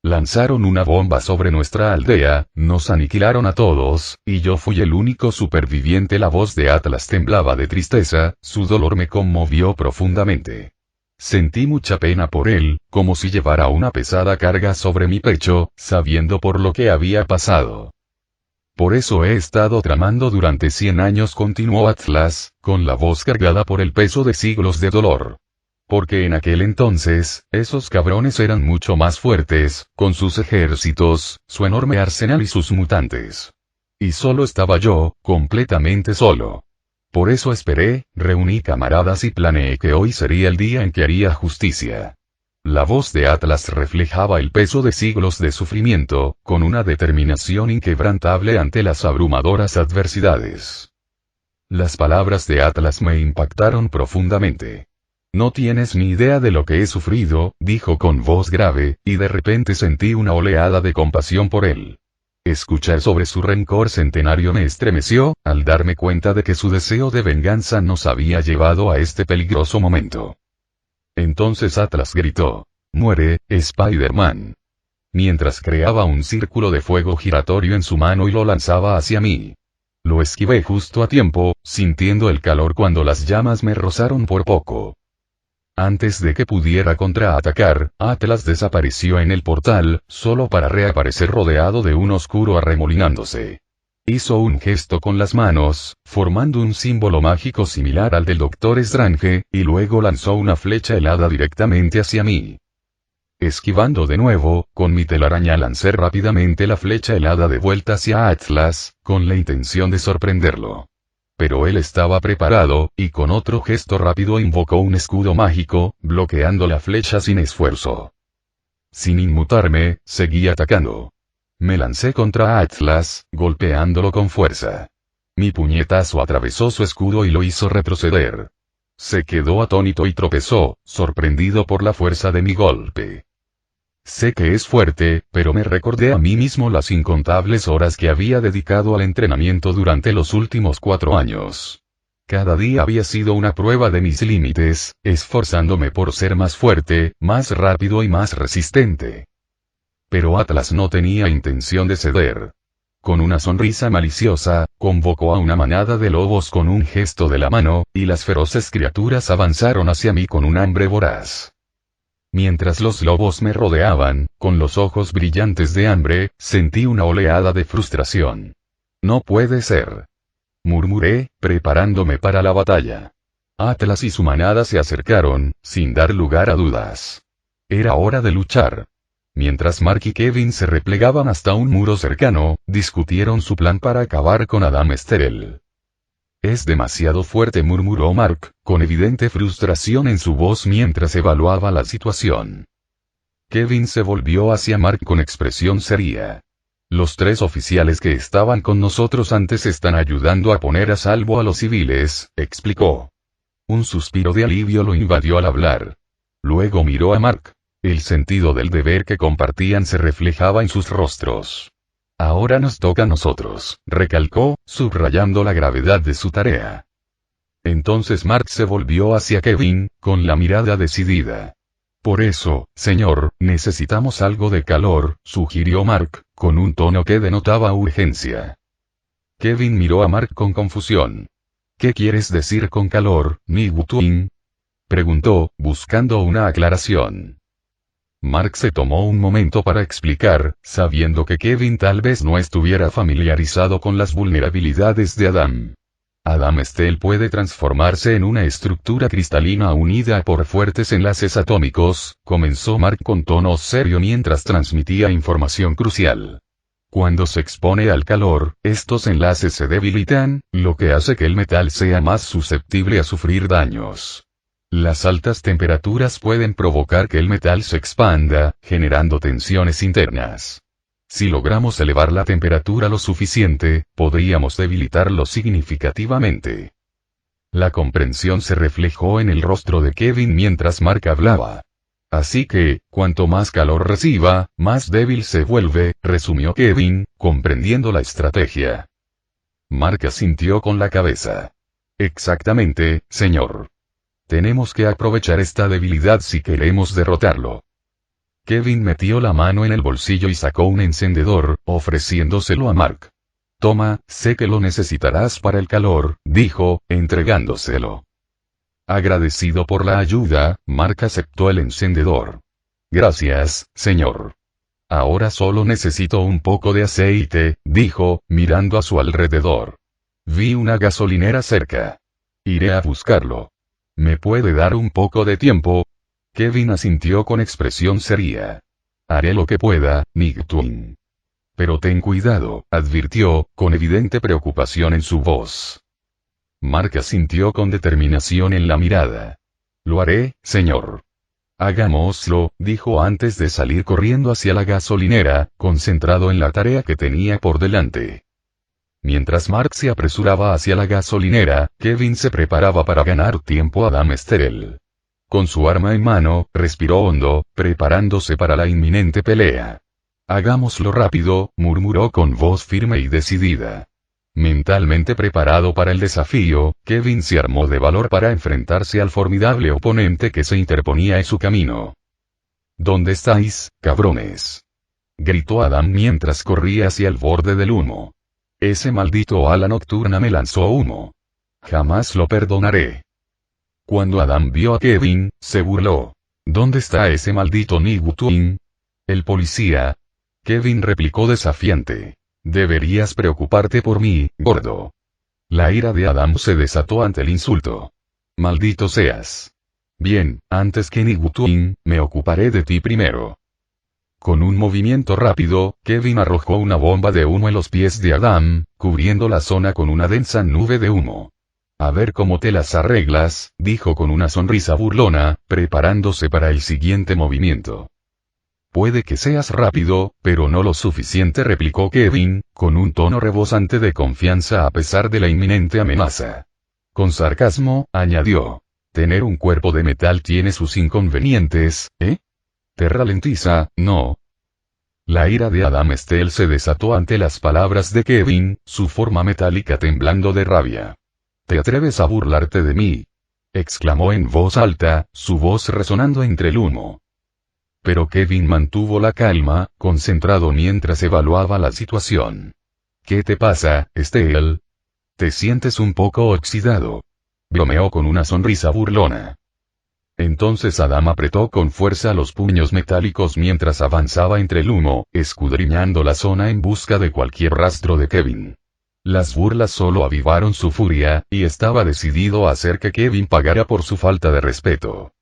Lanzaron una bomba sobre nuestra aldea, nos aniquilaron a todos, y yo fui el único superviviente. La voz de Atlas temblaba de tristeza, su dolor me conmovió profundamente. Sentí mucha pena por él, como si llevara una pesada carga sobre mi pecho, sabiendo por lo que había pasado. Por eso he estado tramando durante 100 años, continuó Atlas, con la voz cargada por el peso de siglos de dolor. Porque en aquel entonces, esos cabrones eran mucho más fuertes, con sus ejércitos, su enorme arsenal y sus mutantes. Y solo estaba yo, completamente solo. Por eso esperé, reuní camaradas y planeé que hoy sería el día en que haría justicia. La voz de Atlas reflejaba el peso de siglos de sufrimiento, con una determinación inquebrantable ante las abrumadoras adversidades. Las palabras de Atlas me impactaron profundamente. No tienes ni idea de lo que he sufrido, dijo con voz grave, y de repente sentí una oleada de compasión por él. Escuchar sobre su rencor centenario me estremeció, al darme cuenta de que su deseo de venganza nos había llevado a este peligroso momento. Entonces Atlas gritó: «¡Muere, Spider-Man!», mientras creaba un círculo de fuego giratorio en su mano y lo lanzaba hacia mí. Lo esquivé justo a tiempo, sintiendo el calor cuando las llamas me rozaron por poco. Antes de que pudiera contraatacar, Atlas desapareció en el portal, solo para reaparecer rodeado de un oscuro arremolinándose. Hizo un gesto con las manos, formando un símbolo mágico similar al del Doctor Strange, y luego lanzó una flecha helada directamente hacia mí. Esquivando de nuevo, con mi telaraña lancé rápidamente la flecha helada de vuelta hacia Atlas, con la intención de sorprenderlo. Pero él estaba preparado, y con otro gesto rápido invocó un escudo mágico, bloqueando la flecha sin esfuerzo. Sin inmutarme, seguí atacando. Me lancé contra Atlas, golpeándolo con fuerza. Mi puñetazo atravesó su escudo y lo hizo retroceder. Se quedó atónito y tropezó, sorprendido por la fuerza de mi golpe. Sé que es fuerte, pero me recordé a mí mismo las incontables horas que había dedicado al entrenamiento durante los últimos 4 años. Cada día había sido una prueba de mis límites, esforzándome por ser más fuerte, más rápido y más resistente. Pero Atlas no tenía intención de ceder. Con una sonrisa maliciosa, convocó a una manada de lobos con un gesto de la mano, y las feroces criaturas avanzaron hacia mí con un hambre voraz. Mientras los lobos me rodeaban, con los ojos brillantes de hambre, sentí una oleada de frustración. «No puede ser», murmuré, preparándome para la batalla. Atlas y su manada se acercaron, sin dar lugar a dudas. Era hora de luchar. Mientras Mark y Kevin se replegaban hasta un muro cercano, discutieron su plan para acabar con Adam Sterel. «Es demasiado fuerte», murmuró Mark, con evidente frustración en su voz mientras evaluaba la situación. Kevin se volvió hacia Mark con expresión seria. «Los 3 oficiales que estaban con nosotros antes están ayudando a poner a salvo a los civiles», explicó. Un suspiro de alivio lo invadió al hablar. Luego miró a Mark. El sentido del deber que compartían se reflejaba en sus rostros. «Ahora nos toca a nosotros», recalcó, subrayando la gravedad de su tarea. Entonces Mark se volvió hacia Kevin, con la mirada decidida. «Por eso, señor, necesitamos algo de calor», sugirió Mark, con un tono que denotaba urgencia. Kevin miró a Mark con confusión. «¿Qué quieres decir con calor, Nightwing?», preguntó, buscando una aclaración. Mark se tomó un momento para explicar, sabiendo que Kevin tal vez no estuviera familiarizado con las vulnerabilidades de Adam. Adam Steel puede transformarse en una estructura cristalina unida por fuertes enlaces atómicos, comenzó Mark con tono serio mientras transmitía información crucial. Cuando se expone al calor, estos enlaces se debilitan, lo que hace que el metal sea más susceptible a sufrir daños. Las altas temperaturas pueden provocar que el metal se expanda, generando tensiones internas. Si logramos elevar la temperatura lo suficiente, podríamos debilitarlo significativamente. La comprensión se reflejó en el rostro de Kevin mientras Mark hablaba. Así que, cuanto más calor reciba, más débil se vuelve, resumió Kevin, comprendiendo la estrategia. Mark asintió con la cabeza. Exactamente, señor. Tenemos que aprovechar esta debilidad si queremos derrotarlo. Kevin metió la mano en el bolsillo y sacó un encendedor, ofreciéndoselo a Mark. Toma, sé que lo necesitarás para el calor, dijo, entregándoselo. Agradecido por la ayuda, Mark aceptó el encendedor. Gracias, señor. Ahora solo necesito un poco de aceite, dijo, mirando a su alrededor. Vi una gasolinera cerca. Iré a buscarlo. ¿Me puede dar un poco de tiempo? Kevin asintió con expresión seria. Haré lo que pueda, Nicktoon. Pero ten cuidado, advirtió, con evidente preocupación en su voz. Mark asintió con determinación en la mirada. Lo haré, señor. Hagámoslo, dijo antes de salir corriendo hacia la gasolinera, concentrado en la tarea que tenía por delante. Mientras Mark se apresuraba hacia la gasolinera, Kevin se preparaba para ganar tiempo a Adam Steel. Con su arma en mano, respiró hondo, preparándose para la inminente pelea. Hagámoslo rápido, murmuró con voz firme y decidida. Mentalmente preparado para el desafío, Kevin se armó de valor para enfrentarse al formidable oponente que se interponía en su camino. ¿Dónde estáis, cabrones? Gritó Adam mientras corría hacia el borde del humo. Ese maldito ala nocturna me lanzó humo. Jamás lo perdonaré. Cuando Adam vio a Kevin, se burló. ¿Dónde está ese maldito Nicktoon? El policía. Kevin replicó desafiante. Deberías preocuparte por mí, gordo. La ira de Adam se desató ante el insulto. Maldito seas. Bien, antes que Nicktoon, me ocuparé de ti primero. Con un movimiento rápido, Kevin arrojó una bomba de humo en los pies de Adam, cubriendo la zona con una densa nube de humo. A ver cómo te las arreglas, dijo con una sonrisa burlona, preparándose para el siguiente movimiento. Puede que seas rápido, pero no lo suficiente, replicó Kevin, con un tono rebosante de confianza a pesar de la inminente amenaza. Con sarcasmo, añadió. Tener un cuerpo de metal tiene sus inconvenientes, ¿eh? Te ralentiza, ¿no? La ira de Adam Steel se desató ante las palabras de Kevin, su forma metálica temblando de rabia. ¿Te atreves a burlarte de mí? Exclamó en voz alta, su voz resonando entre el humo. Pero Kevin mantuvo la calma, concentrado mientras evaluaba la situación. ¿Qué te pasa, Steel? ¿Te sientes un poco oxidado? Bromeó con una sonrisa burlona. Entonces Adam apretó con fuerza los puños metálicos mientras avanzaba entre el humo, escudriñando la zona en busca de cualquier rastro de Kevin. Las burlas solo avivaron su furia, y estaba decidido a hacer que Kevin pagara por su falta de respeto.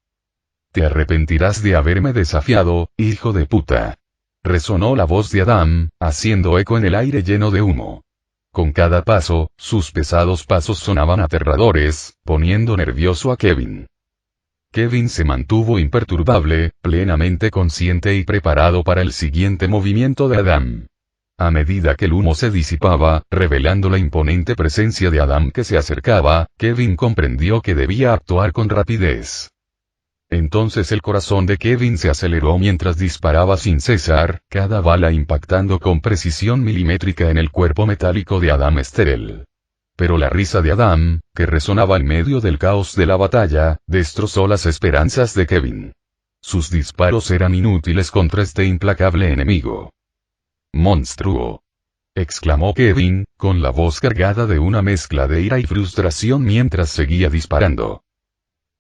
Te arrepentirás de haberme desafiado, hijo de puta. Resonó la voz de Adam, haciendo eco en el aire lleno de humo. Con cada paso, sus pesados pasos sonaban aterradores, poniendo nervioso a Kevin. Kevin se mantuvo imperturbable, plenamente consciente y preparado para el siguiente movimiento de Adam. A medida que el humo se disipaba, revelando la imponente presencia de Adam que se acercaba, Kevin comprendió que debía actuar con rapidez. Entonces el corazón de Kevin se aceleró mientras disparaba sin cesar, cada bala impactando con precisión milimétrica en el cuerpo metálico de Adam Steel. Pero la risa de Adam, que resonaba en medio del caos de la batalla, destrozó las esperanzas de Kevin. Sus disparos eran inútiles contra este implacable enemigo. ¡Monstruo! Exclamó Kevin, con la voz cargada de una mezcla de ira y frustración mientras seguía disparando.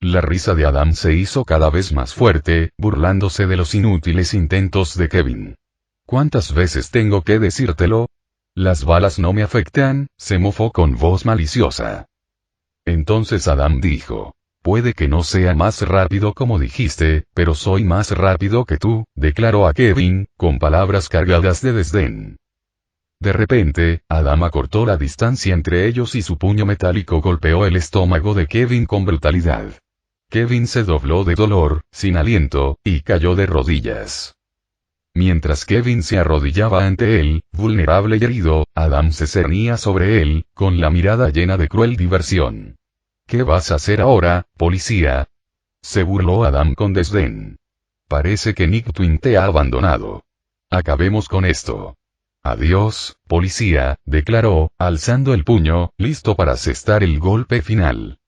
La risa de Adam se hizo cada vez más fuerte, burlándose de los inútiles intentos de Kevin. ¿Cuántas veces tengo que decírtelo? Las balas no me afectan, se mofó con voz maliciosa. Entonces Adam dijo: puede que no sea más rápido como dijiste, pero soy más rápido que tú, declaró a Kevin, con palabras cargadas de desdén. De repente, Adam acortó la distancia entre ellos y su puño metálico golpeó el estómago de Kevin con brutalidad. Kevin se dobló de dolor, sin aliento, y cayó de rodillas. Mientras Kevin se arrodillaba ante él, vulnerable y herido, Adam se cernía sobre él, con la mirada llena de cruel diversión. ¿Qué vas a hacer ahora, policía? Se burló Adam con desdén. Parece que Nick Twin te ha abandonado. Acabemos con esto. Adiós, policía, declaró, alzando el puño, listo para asestar el golpe final.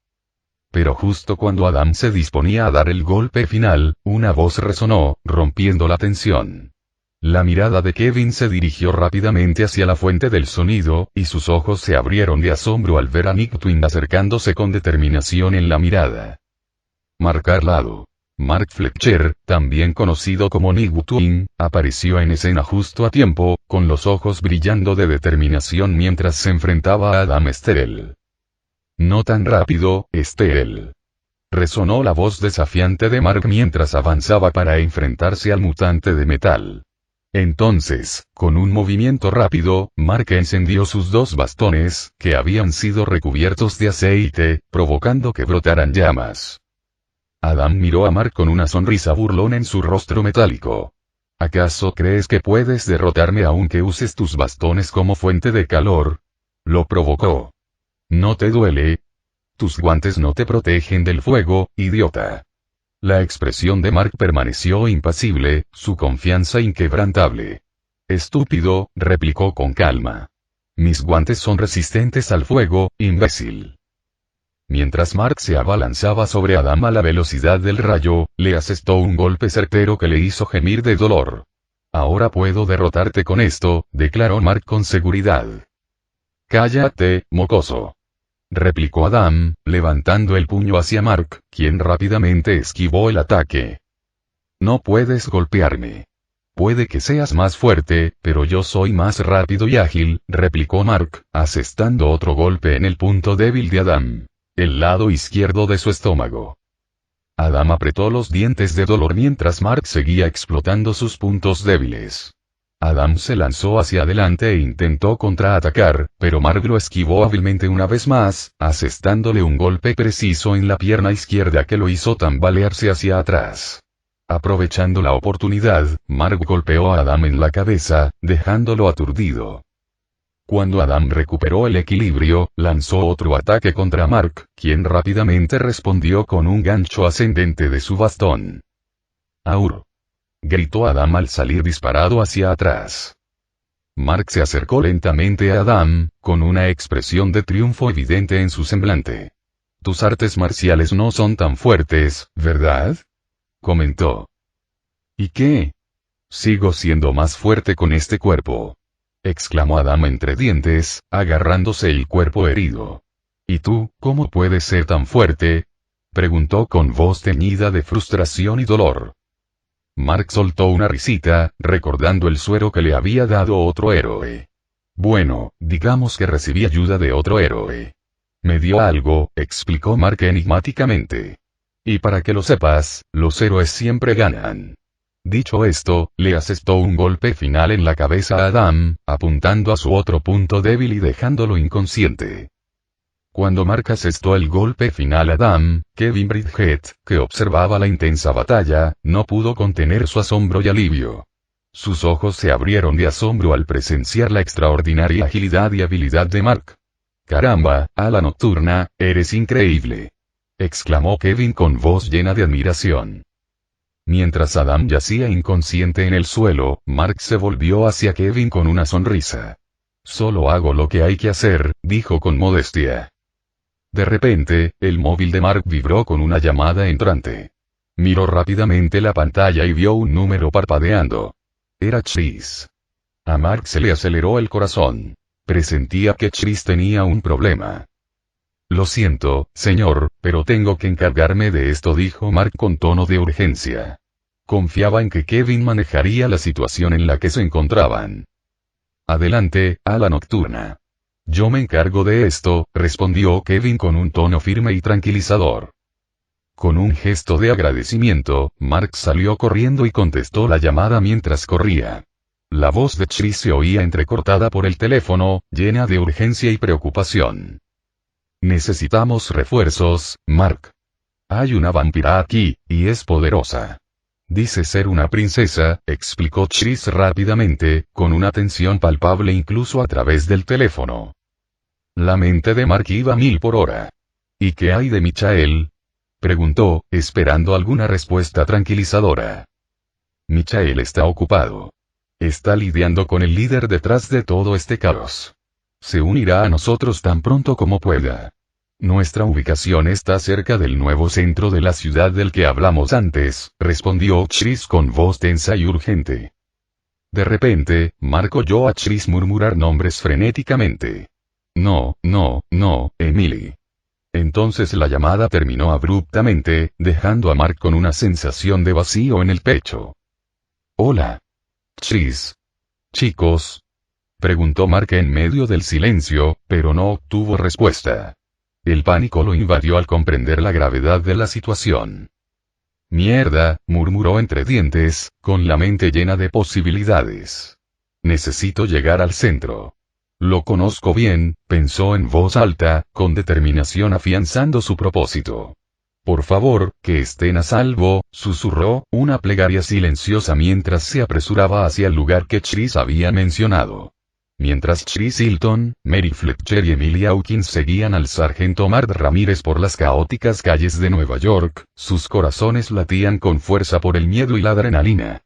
Pero justo cuando Adam se disponía a dar el golpe final, una voz resonó, rompiendo la tensión. La mirada de Kevin se dirigió rápidamente hacia la fuente del sonido, y sus ojos se abrieron de asombro al ver a Nick Twin acercándose con determinación en la mirada. Mark Arlado. Mark Fletcher, también conocido como Nick Twin, apareció en escena justo a tiempo, con los ojos brillando de determinación mientras se enfrentaba a Adam Steel. No tan rápido, Steel. Resonó la voz desafiante de Mark mientras avanzaba para enfrentarse al mutante de metal. Entonces, con un movimiento rápido, Mark encendió sus dos bastones, que habían sido recubiertos de aceite, provocando que brotaran llamas. Adam miró a Mark con una sonrisa burlona en su rostro metálico. ¿Acaso crees que puedes derrotarme aunque uses tus bastones como fuente de calor? Lo provocó. ¿No te duele? Tus guantes no te protegen del fuego, idiota. La expresión de Mark permaneció impasible, su confianza inquebrantable. Estúpido, replicó con calma. Mis guantes son resistentes al fuego, imbécil. Mientras Mark se abalanzaba sobre Adam a la velocidad del rayo, le asestó un golpe certero que le hizo gemir de dolor. Ahora puedo derrotarte con esto, declaró Mark con seguridad. Cállate, mocoso. Replicó Adam, levantando el puño hacia Mark, quien rápidamente esquivó el ataque. No puedes golpearme. Puede que seas más fuerte, pero yo soy más rápido y ágil, replicó Mark, asestando otro golpe en el punto débil de Adam. El lado izquierdo de su estómago. Adam apretó los dientes de dolor mientras Mark seguía explotando sus puntos débiles. Adam se lanzó hacia adelante e intentó contraatacar, pero Mark lo esquivó hábilmente una vez más, asestándole un golpe preciso en la pierna izquierda que lo hizo tambalearse hacia atrás. Aprovechando la oportunidad, Mark golpeó a Adam en la cabeza, dejándolo aturdido. Cuando Adam recuperó el equilibrio, lanzó otro ataque contra Mark, quien rápidamente respondió con un gancho ascendente de su bastón. ¡Aur! Gritó Adam al salir disparado hacia atrás. Mark se acercó lentamente a Adam, con una expresión de triunfo evidente en su semblante. Tus artes marciales no son tan fuertes, ¿verdad? Comentó. ¿Y qué? Sigo siendo más fuerte con este cuerpo. Exclamó Adam entre dientes, agarrándose el cuerpo herido. ¿Y tú, cómo puedes ser tan fuerte? Preguntó con voz teñida de frustración y dolor. Mark soltó una risita, recordando el suero que le había dado otro héroe. Bueno, digamos que recibí ayuda de otro héroe. Me dio algo, explicó Mark enigmáticamente. Y para que lo sepas, los héroes siempre ganan. Dicho esto, le asestó un golpe final en la cabeza a Adam, apuntando a su otro punto débil y dejándolo inconsciente. Cuando Mark asestó el golpe final a Adam, Kevin Bridgette, que observaba la intensa batalla, no pudo contener su asombro y alivio. Sus ojos se abrieron de asombro al presenciar la extraordinaria agilidad y habilidad de Mark. «Caramba, ala nocturna, eres increíble», exclamó Kevin con voz llena de admiración. Mientras Adam yacía inconsciente en el suelo, Mark se volvió hacia Kevin con una sonrisa. «Solo hago lo que hay que hacer», dijo con modestia. De repente, el móvil de Mark vibró con una llamada entrante. Miró rápidamente la pantalla y vio un número parpadeando. Era Chris. A Mark se le aceleró el corazón. Presentía que Chris tenía un problema. Lo siento, señor, pero tengo que encargarme de esto, dijo Mark con tono de urgencia. Confiaba en que Kevin manejaría la situación en la que se encontraban. Adelante, ala nocturna. Yo me encargo de esto, respondió Kevin con un tono firme y tranquilizador. Con un gesto de agradecimiento, Mark salió corriendo y contestó la llamada mientras corría. La voz de Chris se oía entrecortada por el teléfono, llena de urgencia y preocupación. Necesitamos refuerzos, Mark. Hay una vampira aquí, y es poderosa. Dice ser una princesa, explicó Chris rápidamente, con una tensión palpable incluso a través del teléfono. La mente de Mark iba a 1000 por hora. ¿Y qué hay de Michael?, preguntó, esperando alguna respuesta tranquilizadora. Michael está ocupado. Está lidiando con el líder detrás de todo este caos. Se unirá a nosotros tan pronto como pueda. Nuestra ubicación está cerca del nuevo centro de la ciudad del que hablamos antes, respondió Chris con voz tensa y urgente. De repente, Mark oyó a Chris murmurar nombres frenéticamente. No, Emily. Entonces la llamada terminó abruptamente, dejando a Mark con una sensación de vacío en el pecho. Hola. Chris. Chicos. Preguntó Mark en medio del silencio, pero no obtuvo respuesta. El pánico lo invadió al comprender la gravedad de la situación. Mierda, murmuró entre dientes, con la mente llena de posibilidades. Necesito llegar al centro. Lo conozco bien, pensó en voz alta, con determinación afianzando su propósito. Por favor, que estén a salvo, susurró, una plegaria silenciosa mientras se apresuraba hacia el lugar que Chris había mencionado. Mientras Chris Hilton, Mary Fletcher y Emily Hawkins seguían al sargento Mark Ramírez por las caóticas calles de Nueva York, sus corazones latían con fuerza por el miedo y la adrenalina.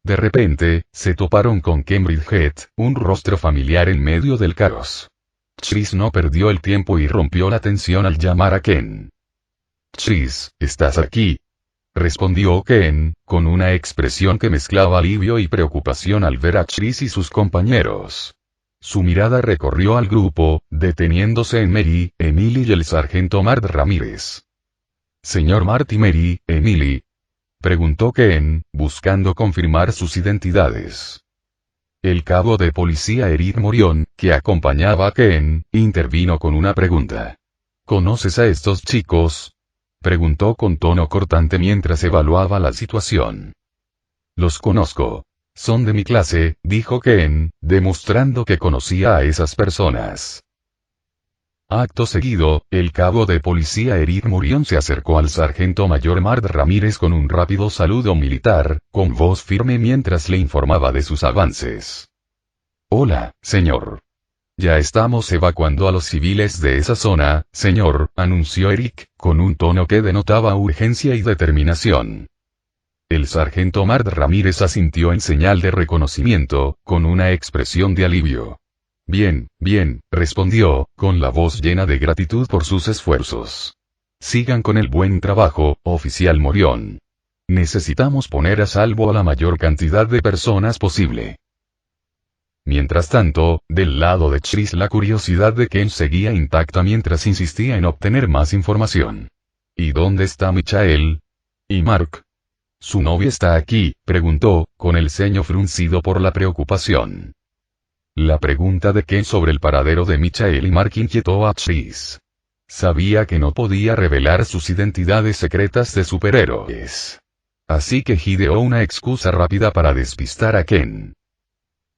De repente, se toparon con Ken Bridgette, un rostro familiar en medio del caos. Chris no perdió el tiempo y rompió la tensión al llamar a Ken. Chris, ¿estás aquí?, respondió Ken, con una expresión que mezclaba alivio y preocupación al ver a Chris y sus compañeros. Su mirada recorrió al grupo, deteniéndose en Mary, Emily y el sargento Mark Ramírez. Señor Mark y Mary, Emily, preguntó Ken, buscando confirmar sus identidades. El cabo de policía Eric Morion, que acompañaba a Ken, intervino con una pregunta. ¿Conoces a estos chicos?, preguntó con tono cortante mientras evaluaba la situación. Los conozco. Son de mi clase, dijo Ken, demostrando que conocía a esas personas. Acto seguido, el cabo de policía Eric Morion se acercó al sargento mayor Mark Ramírez con un rápido saludo militar, con voz firme mientras le informaba de sus avances. Hola, señor. Ya estamos evacuando a los civiles de esa zona, señor, anunció Eric, con un tono que denotaba urgencia y determinación. El sargento Mark Ramírez asintió en señal de reconocimiento, con una expresión de alivio. Bien, respondió, con la voz llena de gratitud por sus esfuerzos. Sigan con el buen trabajo, oficial Morion. Necesitamos poner a salvo a la mayor cantidad de personas posible. Mientras tanto, del lado de Chris la curiosidad de Ken seguía intacta mientras insistía en obtener más información. ¿Y dónde está Michael? ¿Y Mark? ¿Su novia está aquí?, preguntó, con el ceño fruncido por la preocupación. La pregunta de Ken sobre el paradero de Michael y Mark inquietó a Chris. Sabía que no podía revelar sus identidades secretas de superhéroes. Así que ideó una excusa rápida para despistar a Ken.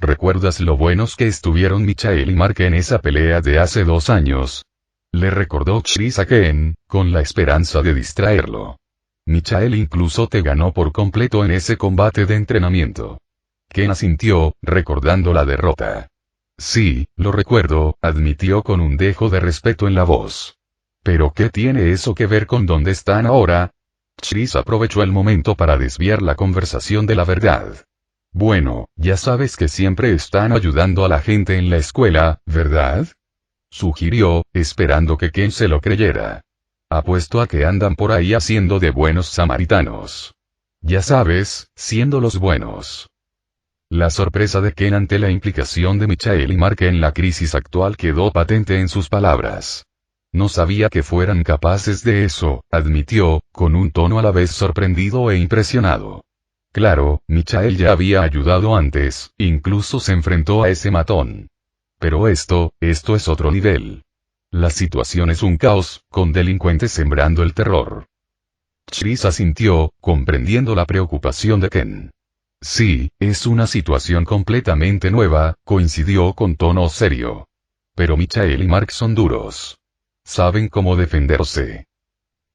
¿Recuerdas lo buenos que estuvieron Michael y Mark en esa pelea de hace 2 años? Le recordó Chris a Ken, con la esperanza de distraerlo. Michael incluso te ganó por completo en ese combate de entrenamiento. Ken asintió, recordando la derrota. Sí, lo recuerdo, admitió con un dejo de respeto en la voz. ¿Pero qué tiene eso que ver con dónde están ahora? Chris aprovechó el momento para desviar la conversación de la verdad. Bueno, ya sabes que siempre están ayudando a la gente en la escuela, ¿verdad?, sugirió, esperando que Ken se lo creyera. Apuesto a que andan por ahí haciendo de buenos samaritanos. Ya sabes, siendo los buenos. La sorpresa de Ken ante la implicación de Michael y Mark en la crisis actual quedó patente en sus palabras. No sabía que fueran capaces de eso, admitió, con un tono a la vez sorprendido e impresionado. Claro, Michael ya había ayudado antes, incluso se enfrentó a ese matón. Pero esto es otro nivel. La situación es un caos, con delincuentes sembrando el terror. Chris asintió, comprendiendo la preocupación de Ken. Sí, es una situación completamente nueva, coincidió con tono serio. Pero Michael y Mark son duros. Saben cómo defenderse.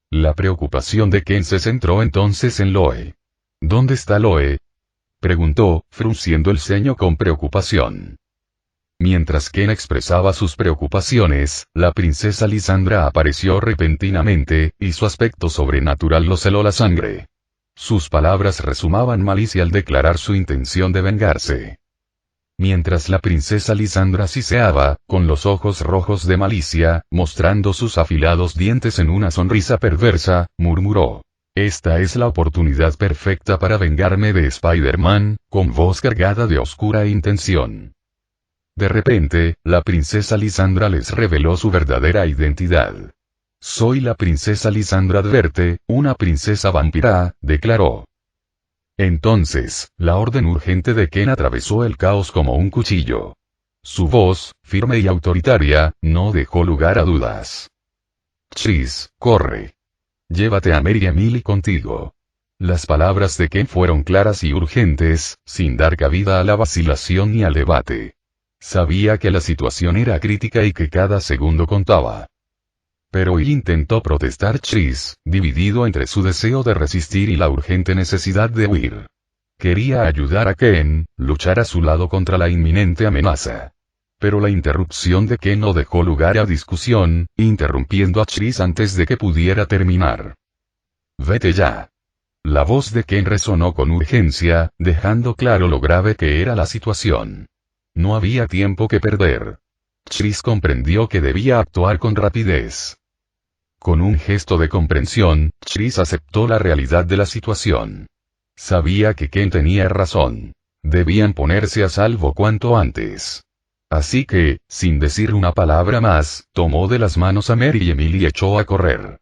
La preocupación de Ken se centró entonces en Loe. ¿Dónde está Loe?, preguntó, frunciendo el ceño con preocupación. Mientras Ken expresaba sus preocupaciones, la princesa Lisandra apareció repentinamente, y su aspecto sobrenatural lo heló la sangre. Sus palabras resumaban malicia al declarar su intención de vengarse. Mientras la princesa Lisandra siseaba, con los ojos rojos de malicia, mostrando sus afilados dientes en una sonrisa perversa, murmuró: «Esta es la oportunidad perfecta para vengarme de Spider-Man», con voz cargada de oscura intención. De repente, la princesa Lisandra les reveló su verdadera identidad. «Soy la princesa Lisandra Adverte, una princesa vampira», declaró. Entonces, la orden urgente de Ken atravesó el caos como un cuchillo. Su voz, firme y autoritaria, no dejó lugar a dudas. «Chris, corre. Llévate a Mary y Emily contigo». Las palabras de Ken fueron claras y urgentes, sin dar cabida a la vacilación ni al debate. Sabía que la situación era crítica y que cada segundo contaba. Pero él intentó protestar. Chris, dividido entre su deseo de resistir y la urgente necesidad de huir. Quería ayudar a Ken, luchar a su lado contra la inminente amenaza. Pero la interrupción de Ken no dejó lugar a discusión, interrumpiendo a Chris antes de que pudiera terminar. «Vete ya». La voz de Ken resonó con urgencia, dejando claro lo grave que era la situación. No había tiempo que perder. Chris comprendió que debía actuar con rapidez. Con un gesto de comprensión, Chris aceptó la realidad de la situación. Sabía que Ken tenía razón. Debían ponerse a salvo cuanto antes. Así que, sin decir una palabra más, tomó de las manos a Mary y Emily y echó a correr.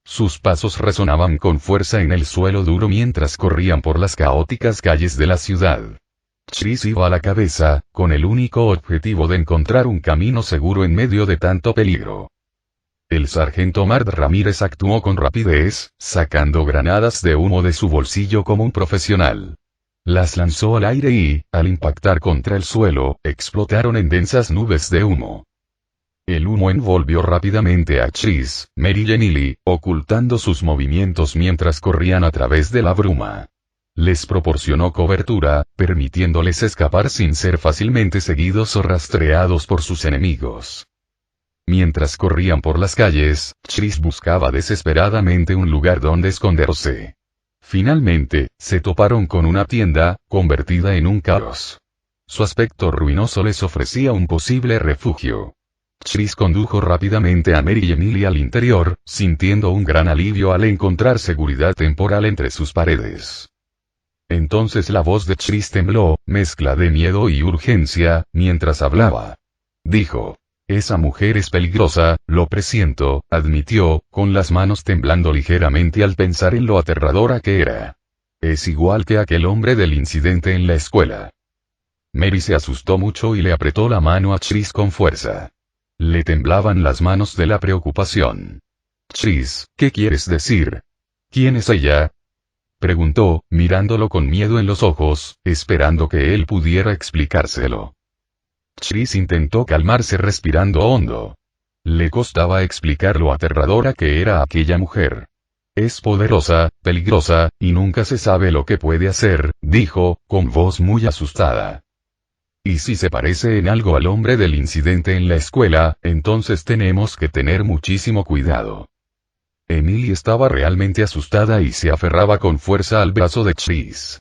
Sus pasos resonaban con fuerza en el suelo duro mientras corrían por las caóticas calles de la ciudad. Chris iba a la cabeza, con el único objetivo de encontrar un camino seguro en medio de tanto peligro. El sargento Mart Ramírez actuó con rapidez, sacando granadas de humo de su bolsillo como un profesional. Las lanzó al aire y, al impactar contra el suelo, explotaron en densas nubes de humo. El humo envolvió rápidamente a Chris, Mary y Emily, ocultando sus movimientos mientras corrían a través de la bruma. Les proporcionó cobertura, permitiéndoles escapar sin ser fácilmente seguidos o rastreados por sus enemigos. Mientras corrían por las calles, Chris buscaba desesperadamente un lugar donde esconderse. Finalmente, se toparon con una tienda, convertida en un caos. Su aspecto ruinoso les ofrecía un posible refugio. Chris condujo rápidamente a Mary y Emily al interior, sintiendo un gran alivio al encontrar seguridad temporal entre sus paredes. Entonces la voz de Chris tembló, mezcla de miedo y urgencia, mientras hablaba. Dijo: «Esa mujer es peligrosa, lo presiento», admitió, con las manos temblando ligeramente al pensar en lo aterradora que era. «Es igual que aquel hombre del incidente en la escuela». Mary se asustó mucho y le apretó la mano a Chris con fuerza. Le temblaban las manos de la preocupación. «Chris, ¿qué quieres decir? ¿Quién es ella?», preguntó, mirándolo con miedo en los ojos, esperando que él pudiera explicárselo. Chris intentó calmarse respirando hondo. Le costaba explicar lo aterradora que era aquella mujer. «Es poderosa, peligrosa, y nunca se sabe lo que puede hacer», dijo, con voz muy asustada. «Y si se parece en algo al hombre del incidente en la escuela, entonces tenemos que tener muchísimo cuidado». Emily estaba realmente asustada y se aferraba con fuerza al brazo de Chris.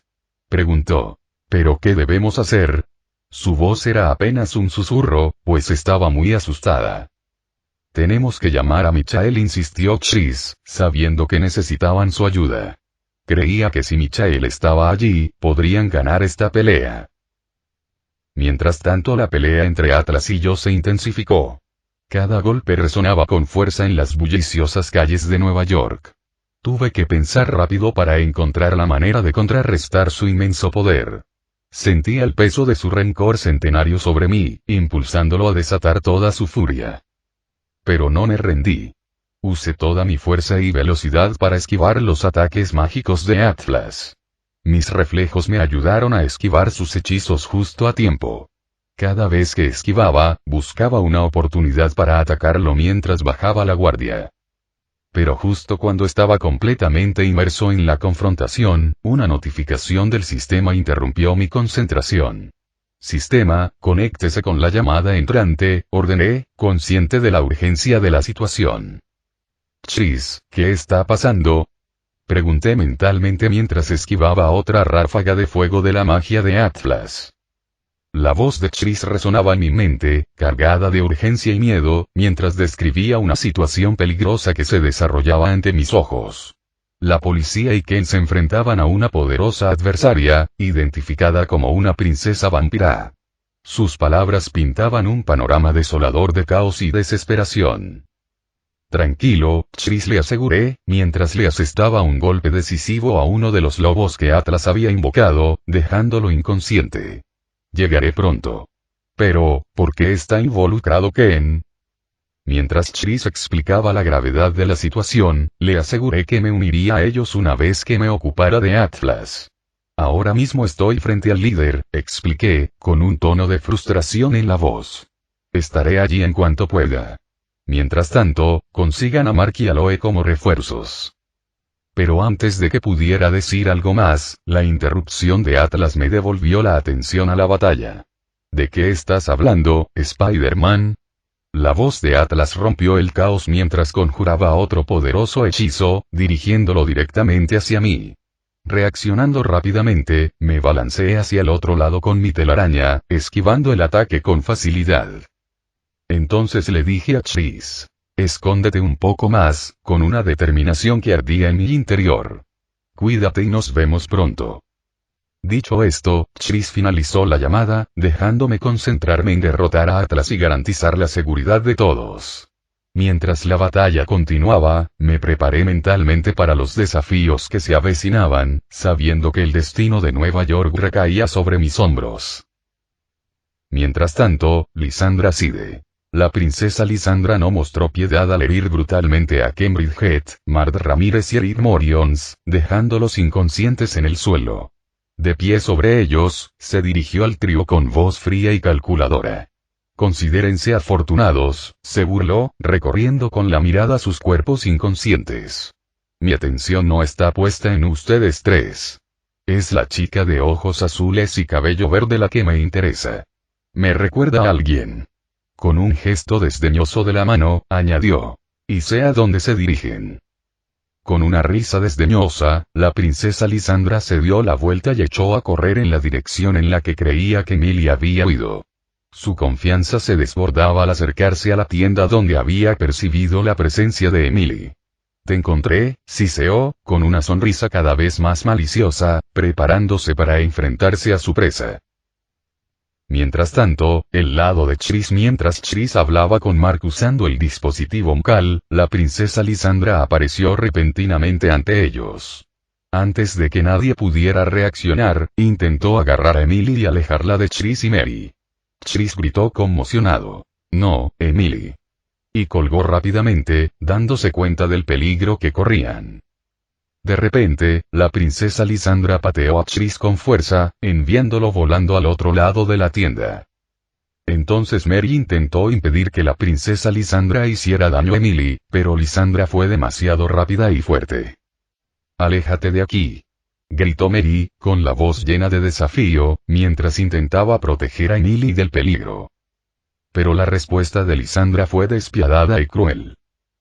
Preguntó: «¿Pero qué debemos hacer?». Su voz era apenas un susurro, pues estaba muy asustada. «Tenemos que llamar a Michael», insistió Chris, sabiendo que necesitaban su ayuda. Creía que si Michael estaba allí, podrían ganar esta pelea. Mientras tanto, la pelea entre Atlas y yo se intensificó. Cada golpe resonaba con fuerza en las bulliciosas calles de Nueva York. Tuve que pensar rápido para encontrar la manera de contrarrestar su inmenso poder. Sentía el peso de su rencor centenario sobre mí, impulsándolo a desatar toda su furia. Pero no me rendí. Usé toda mi fuerza y velocidad para esquivar los ataques mágicos de Atlas. Mis reflejos me ayudaron a esquivar sus hechizos justo a tiempo. Cada vez que esquivaba, buscaba una oportunidad para atacarlo mientras bajaba la guardia. Pero justo cuando estaba completamente inmerso en la confrontación, una notificación del sistema interrumpió mi concentración. Sistema, conéctese con la llamada entrante, ordené, consciente de la urgencia de la situación. Chris, ¿qué está pasando? Pregunté mentalmente mientras esquivaba otra ráfaga de fuego de la magia de Atlas. La voz de Chris resonaba en mi mente, cargada de urgencia y miedo, mientras describía una situación peligrosa que se desarrollaba ante mis ojos. La policía y Ken se enfrentaban a una poderosa adversaria, identificada como una princesa vampira. Sus palabras pintaban un panorama desolador de caos y desesperación. Tranquilo, Chris, le aseguré, mientras le asestaba un golpe decisivo a uno de los lobos que Atlas había invocado, dejándolo inconsciente. Llegaré pronto. Pero, ¿por qué está involucrado Ken? Mientras Chris explicaba la gravedad de la situación, le aseguré que me uniría a ellos una vez que me ocupara de Atlas. Ahora mismo estoy frente al líder, expliqué, con un tono de frustración en la voz. Estaré allí en cuanto pueda. Mientras tanto, consigan a Mark y Aloe como refuerzos. Pero antes de que pudiera decir algo más, la interrupción de Atlas me devolvió la atención a la batalla. ¿De qué estás hablando, Spider-Man? La voz de Atlas rompió el caos mientras conjuraba otro poderoso hechizo, dirigiéndolo directamente hacia mí. Reaccionando rápidamente, me balanceé hacia el otro lado con mi telaraña, esquivando el ataque con facilidad. Entonces le dije a Chris. Escóndete un poco más, con una determinación que ardía en mi interior. Cuídate y nos vemos pronto. Dicho esto, Chris finalizó la llamada, dejándome concentrarme en derrotar a Atlas y garantizar la seguridad de todos. Mientras la batalla continuaba, me preparé mentalmente para los desafíos que se avecinaban, sabiendo que el destino de Nueva York recaía sobre mis hombros. Mientras tanto, Lysandra Side. La princesa Lysandra no mostró piedad al herir brutalmente a Cambridge Head, Mard Ramírez y Eric Morions, dejándolos inconscientes en el suelo. De pie sobre ellos, se dirigió al trío con voz fría y calculadora. Considérense afortunados, se burló, recorriendo con la mirada sus cuerpos inconscientes. Mi atención no está puesta en ustedes tres. Es la chica de ojos azules y cabello verde la que me interesa. ¿Me recuerda a alguien? Con un gesto desdeñoso de la mano, añadió. Y sé a dónde se dirigen. Con una risa desdeñosa, la princesa Lysandra se dio la vuelta y echó a correr en la dirección en la que creía que Emily había huido. Su confianza se desbordaba al acercarse a la tienda donde había percibido la presencia de Emily. Te encontré, siseó, con una sonrisa cada vez más maliciosa, preparándose para enfrentarse a su presa. Mientras tanto, el lado de Chris. Mientras Chris hablaba con Mark usando el dispositivo vocal, la princesa Lysandra apareció repentinamente ante ellos. Antes de que nadie pudiera reaccionar, intentó agarrar a Emily y alejarla de Chris y Mary. Chris gritó conmocionado. No, Emily. Y colgó rápidamente, dándose cuenta del peligro que corrían. De repente, la princesa Lysandra pateó a Chris con fuerza, enviándolo volando al otro lado de la tienda. Entonces Mary intentó impedir que la princesa Lysandra hiciera daño a Emily, pero Lysandra fue demasiado rápida y fuerte. «Aléjate de aquí», gritó Mary, con la voz llena de desafío, mientras intentaba proteger a Emily del peligro. Pero la respuesta de Lysandra fue despiadada y cruel.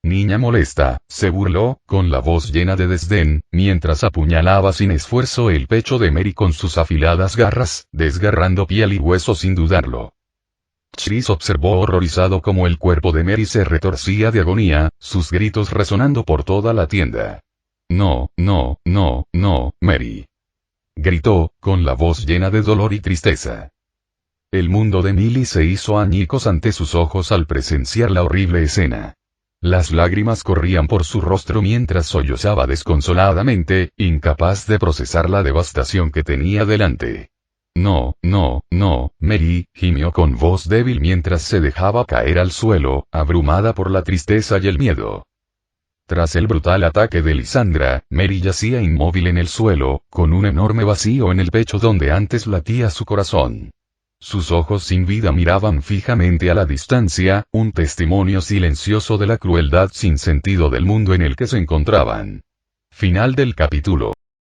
«Niña molesta», se burló, con la voz llena de desdén, mientras apuñalaba sin esfuerzo el pecho de Mary con sus afiladas garras, desgarrando piel y hueso sin dudarlo. Chris observó horrorizado cómo el cuerpo de Mary se retorcía de agonía, sus gritos resonando por toda la tienda. «No, no, no, no, Mary», gritó, con la voz llena de dolor y tristeza. El mundo de Emily se hizo añicos ante sus ojos al presenciar la horrible escena. Las lágrimas corrían por su rostro mientras sollozaba desconsoladamente, incapaz de procesar la devastación que tenía delante. no, no, no, Mary, gimió con voz débil mientras se dejaba caer al suelo, abrumada por la tristeza y el miedo. Tras el brutal ataque de Lisandra, Mary yacía inmóvil en el suelo, con un enorme vacío en el pecho donde antes latía su corazón. Sus ojos sin vida miraban fijamente a la distancia, un testimonio silencioso de la crueldad sin sentido del mundo en el que se encontraban. Final del capítulo.